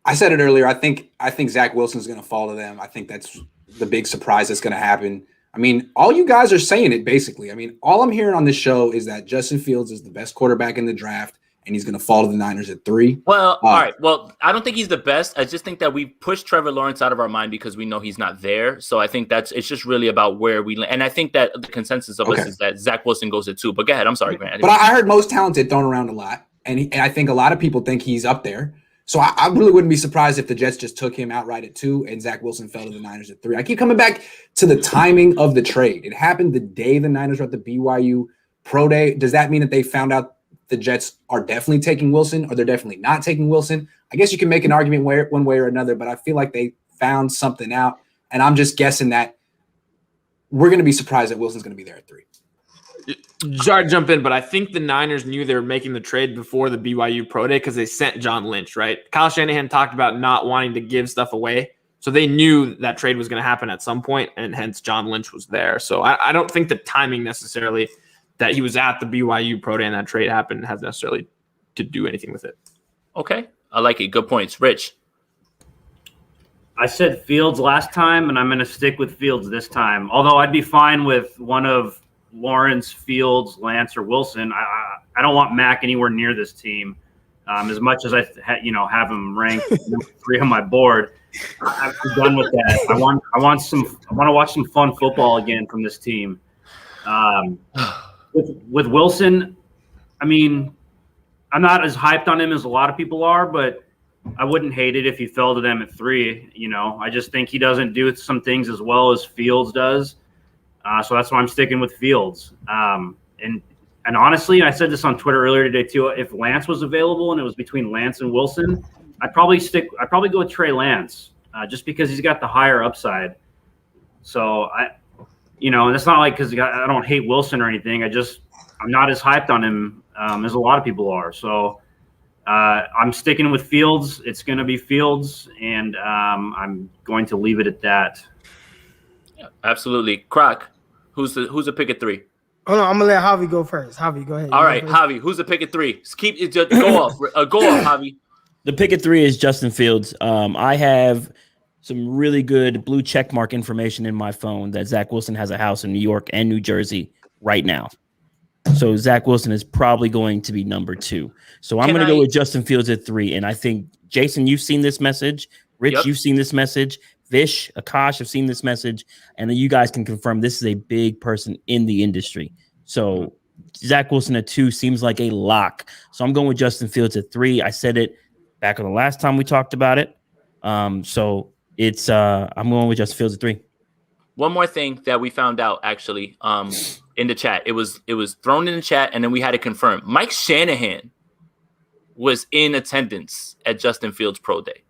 I said it earlier. I think Zach Wilson's going to fall to them. I think that's the big surprise that's going to happen. I mean, all you guys are saying it basically. I mean, all I'm hearing on this show is that Justin Fields is the best quarterback in the draft, and he's going to fall to the Niners at 3. Well, all right. Well, I don't think he's the best. I just think that we pushed Trevor Lawrence out of our mind because we know he's not there. So I think it's just really about where we land. And I think that the consensus of us is that Zach Wilson goes at 2. But go ahead. I'm sorry, Grant. But I heard most talented thrown around a lot, and I think a lot of people think he's up there. So I really wouldn't be surprised if the Jets just took him outright at 2 and Zach Wilson fell to the Niners at 3. I keep coming back to the timing of the trade. It happened the day the Niners were at the BYU Pro Day. Does that mean that they found out the Jets are definitely taking Wilson or they're definitely not taking Wilson? I guess you can make an argument one way or another, but I feel like they found something out. And I'm just guessing that we're going to be surprised that Wilson's going to be there at 3. Sorry to jump in, but I think the Niners knew they were making the trade before the BYU Pro Day because they sent John Lynch, right? Kyle Shanahan talked about not wanting to give stuff away. So they knew that trade was going to happen at some point, and hence John Lynch was there. So I don't think the timing necessarily that he was at the BYU Pro Day and that trade happened has necessarily to do anything with it. Okay. I like it. Good points. Rich. I said Fields last time, and I'm going to stick with Fields this time. Although I'd be fine with one of Lawrence, Fields, Lance, or Wilson. I don't want Mac anywhere near this team. As much as I have him ranked number 3 on my board, I'm done with that. I want to watch some fun football again from this team. With Wilson, I mean, I'm not as hyped on him as a lot of people are, but I wouldn't hate it if he fell to them at 3. I just think he doesn't do some things as well as Fields does. So that's why I'm sticking with Fields. And honestly, I said this on Twitter earlier today too. If Lance was available and it was between Lance and Wilson, I'd probably go with Trey Lance, just because he's got the higher upside. So and it's not like because I don't hate Wilson or anything. I'm not as hyped on him as a lot of people are. So I'm sticking with Fields. It's going to be Fields, and I'm going to leave it at that. Yeah, absolutely. Croc, who's the pick at 3? Hold on, I'm gonna let Javi go first. Javi, go ahead. All right, Javi, who's the pick at 3? Just go off. Go off, Javi. The pick at 3 is Justin Fields. I have some really good blue checkmark information in my phone that Zach Wilson has a house in New York and New Jersey right now. So Zach Wilson is probably going to be number 2. So I'm going to go with Justin Fields at 3. And I think, Jason, you've seen this message. Rich, You've seen this message. Vish, Akash have seen this message. And you guys can confirm this is a big person in the industry. So Zach Wilson at 2 seems like a lock. So I'm going with Justin Fields at 3. I said it back on the last time we talked about it. So it's I'm going with Justin Fields at 3. One more thing that we found out actually in the chat. It was thrown in the chat, and then we had to confirm. Mike Shanahan was in attendance at Justin Fields' Pro Day.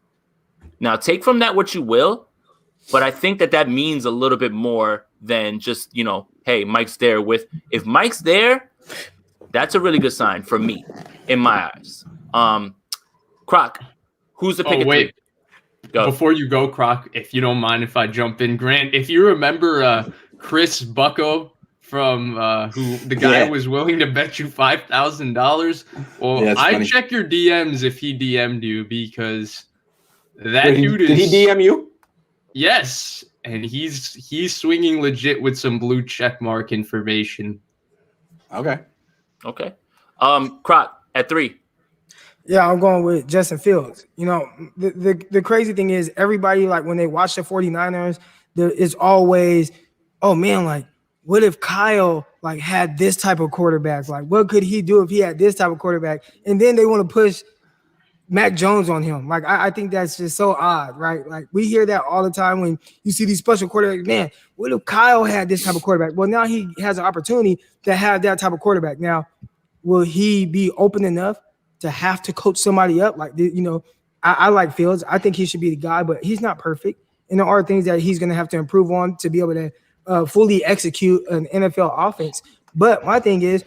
Now, take from that what you will, but I think that means a little bit more than just, hey, Mike's there with. If Mike's there, that's a really good sign for me, in my eyes. Croc, who's the pick at 3? Go. Before you go, Croc, if you don't mind if I jump in, Grant, if you remember Chris Bucco from who the guy was willing to bet you $5,000. Well, I check your DMs if he DM'd you, because that dude is. Did he DM you? Yes, and he's swinging legit with some blue check mark information. Okay. Croc at 3. Yeah, I'm going with Justin Fields. The crazy thing is everybody, like, when they watch the 49ers, there is always, oh man, like, what if Kyle had this type of quarterback? Like, what could he do if he had this type of quarterback? And then they want to push Mac Jones on him. Like, I think that's just so odd, right? Like, we hear that all the time when you see these special quarterbacks. Man, what if Kyle had this type of quarterback? Well, now he has an opportunity to have that type of quarterback. Now, will he be open enough to have to coach somebody up? Like, I like Fields. I think he should be the guy, but he's not perfect. And there are things that he's going to have to improve on to be able to fully execute an NFL offense. But my thing is,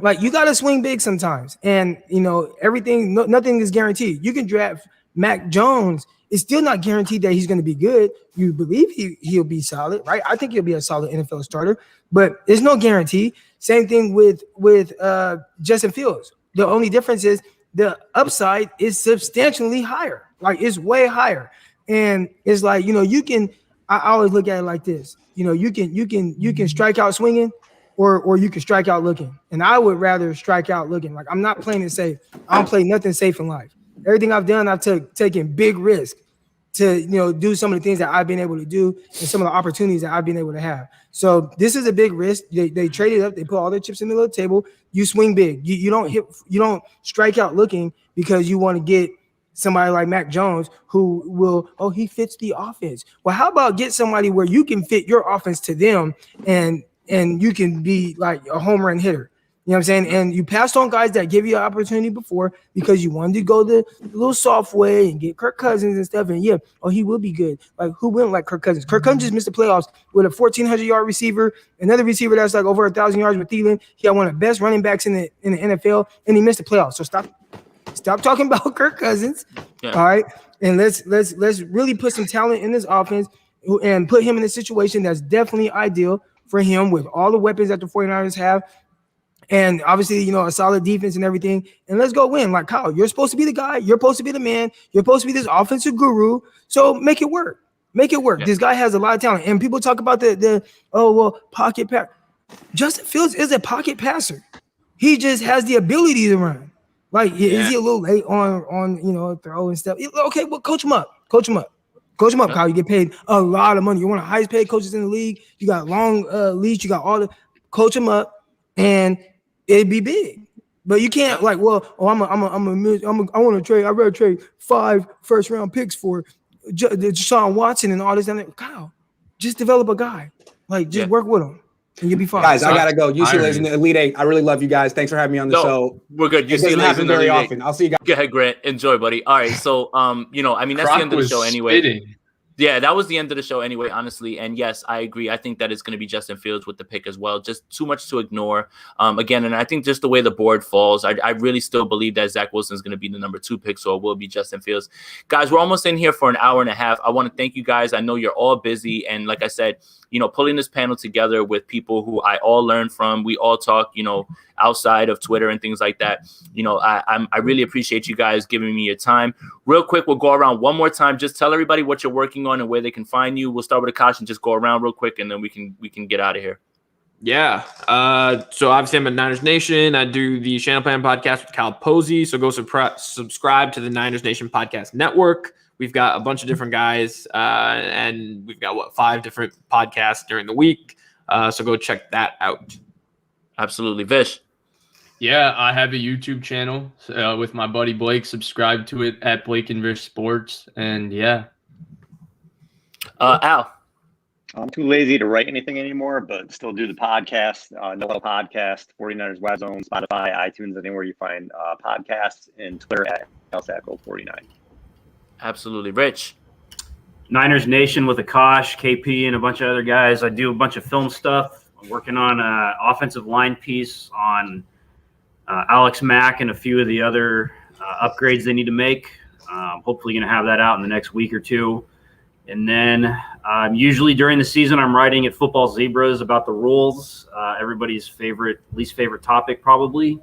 like, you got to swing big sometimes. And, nothing is guaranteed. You can draft Mac Jones. It's still not guaranteed that he's going to be good. You believe he'll be solid, right? I think he'll be a solid NFL starter, but there's no guarantee. Same thing with Justin Fields. The only difference is the upside is substantially higher. Like, it's way higher. And it's like, I always look at it like this. You can strike out swinging, or you can strike out looking. And I would rather strike out looking. Like, I'm not playing it safe. I don't play nothing safe in life. Everything I've done, I've taken big risk to, do some of the things that I've been able to do and some of the opportunities that I've been able to have. So this is a big risk. They traded up. They put all their chips in the little table. You swing big. You don't strike out looking because you want to get somebody like Mac Jones who will, he fits the offense. Well, how about get somebody where you can fit your offense to them and you can be like a home run hitter. You know what I'm saying? And you passed on guys that give you an opportunity before because you wanted to go the little soft way and get Kirk Cousins and stuff. And he will be good. Like, who wouldn't like Kirk Cousins? Kirk Cousins just missed the playoffs with a 1,400-yard receiver, another receiver that's like over 1,000 yards with Thielen. He had one of the best running backs in the NFL, and he missed the playoffs. So stop talking about Kirk Cousins. Yeah. All right. And let's really put some talent in this offense and put him in a situation that's definitely ideal for him with all the weapons that the 49ers have. And obviously, a solid defense and everything. And let's go win. Like, Kyle, you're supposed to be the guy. You're supposed to be the man. You're supposed to be this offensive guru. So make it work. Make it work. Yeah. This guy has a lot of talent. And people talk about pocket pass. Justin Fields is a pocket passer. He just has the ability to run. Like, is he a little late on throw and stuff? Okay, well, coach him up. Kyle. You get paid a lot of money. You're one of the highest paid coaches in the league. You got long leash. You got all the coach him up, and it'd be big. But you can't I want to trade. I'd rather trade 5 first-round picks for Deshaun Watson and all this. And Kyle, just develop a guy. Like, just work with him. And you'll be fine. Guys, I gotta go. UCLA's in the Elite Eight. I really love you guys. Thanks for having me on the show. We're good. It doesn't happen very often. I'll see you guys. Go ahead, Grant. Enjoy, buddy. All right. So, that's the end of the show anyway. Spitting. Yeah, that was the end of the show anyway, honestly. And yes, I agree. I think that it's going to be Justin Fields with the pick as well. Just too much to ignore. Again, and I think just the way the board falls, I really still believe that Zach Wilson is going to be the number 2 pick, so it will be Justin Fields. Guys, we're almost in here for an hour and a half. I want to thank you guys. I know you're all busy. And like I said, pulling this panel together with people who I all learn from. We all talk, outside of Twitter and things like that. I really appreciate you guys giving me your time. Real quick, we'll go around one more time. Just tell everybody what you're working on and where they can find you. We'll start with Akash and just go around real quick, and then we can get out of here. Yeah. So obviously I'm at Niners Nation. I do the Channel Plan podcast with Cal Posey. So go subscribe to the Niners Nation podcast network. We've got a bunch of different guys, and we've got 5 different podcasts during the week. So go check that out. Absolutely. Vish. Yeah, I have a YouTube channel with my buddy Blake. Subscribe to it at Blake and Vish Sports. And yeah. Al. I'm too lazy to write anything anymore, but still do the podcast, No Huddle Podcast, 49ers Web Zone, Spotify, iTunes, anywhere you find podcasts, and Twitter at LSACO49. Absolutely. Rich. Niners Nation with Akash, KP, and a bunch of other guys. I do a bunch of film stuff. I'm working on an offensive line piece on Alex Mack and a few of the other upgrades they need to make. Hopefully going to have that out in the next week or two. And then usually during the season, I'm writing at Football Zebras about the rules, everybody's least favorite topic probably.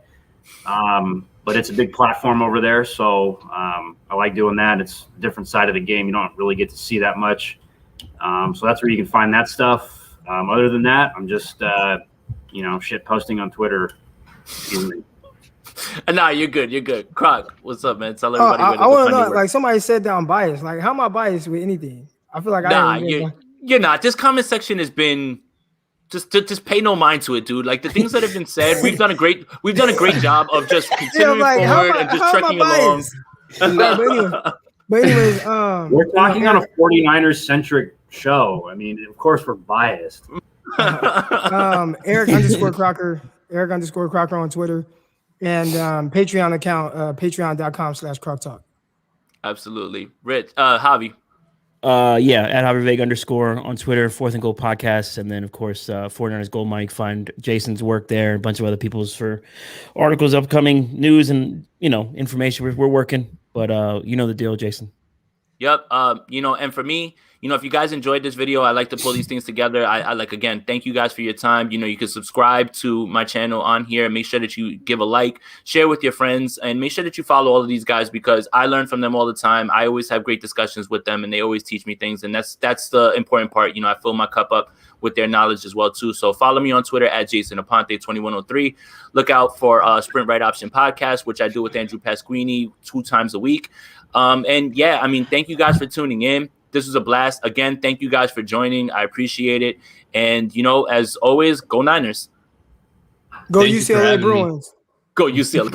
But it's a big platform over there, so I like doing that. It's a different side of the game. You don't really get to see that much. So that's where you can find that stuff. Other than that, I'm just, shit posting on Twitter. Excuse me. Nah, you're good. You're good. Croc, what's up, man? Tell everybody. I want to know, like somebody said that I'm biased. Like, how am I biased with anything? I feel like you're not. This comment section has been just pay no mind to it, dude. Like the things that have been said, we've done a great job of just continuing forward and just trekking along. But anyways, We're talking on a 49ers centric show. I mean, of course, we're biased. Eric _ Crocker on Twitter, and Patreon account, patreon.com/CrocTalk. Absolutely. Rich, Javi. Yeah, at @HaviVeg _ on Twitter, 4th and Goal podcast, and then of course 49ers Gold Mike. Find Jason's work there, a bunch of other people's for articles, upcoming news, and information. We're working, but you know the deal, Jason. Yep. And for me, if you guys enjoyed this video, I like to pull these things together. I like, again, thank you guys for your time. You can subscribe to my channel on here. Make sure that you give a like, share with your friends, and make sure that you follow all of these guys because I learn from them all the time. I always have great discussions with them, and they always teach me things. And that's the important part. I fill my cup up with their knowledge as well, too. So follow me on Twitter at Jason Aponte 2103. Look out for Sprint Right Option Podcast, which I do with Andrew Pasquini 2 times a week. And yeah, I mean, thank you guys for tuning in. This was a blast. Again, thank you guys for joining. I appreciate it. And, as always, go Niners. Go UCLA Bruins. Go UCLA.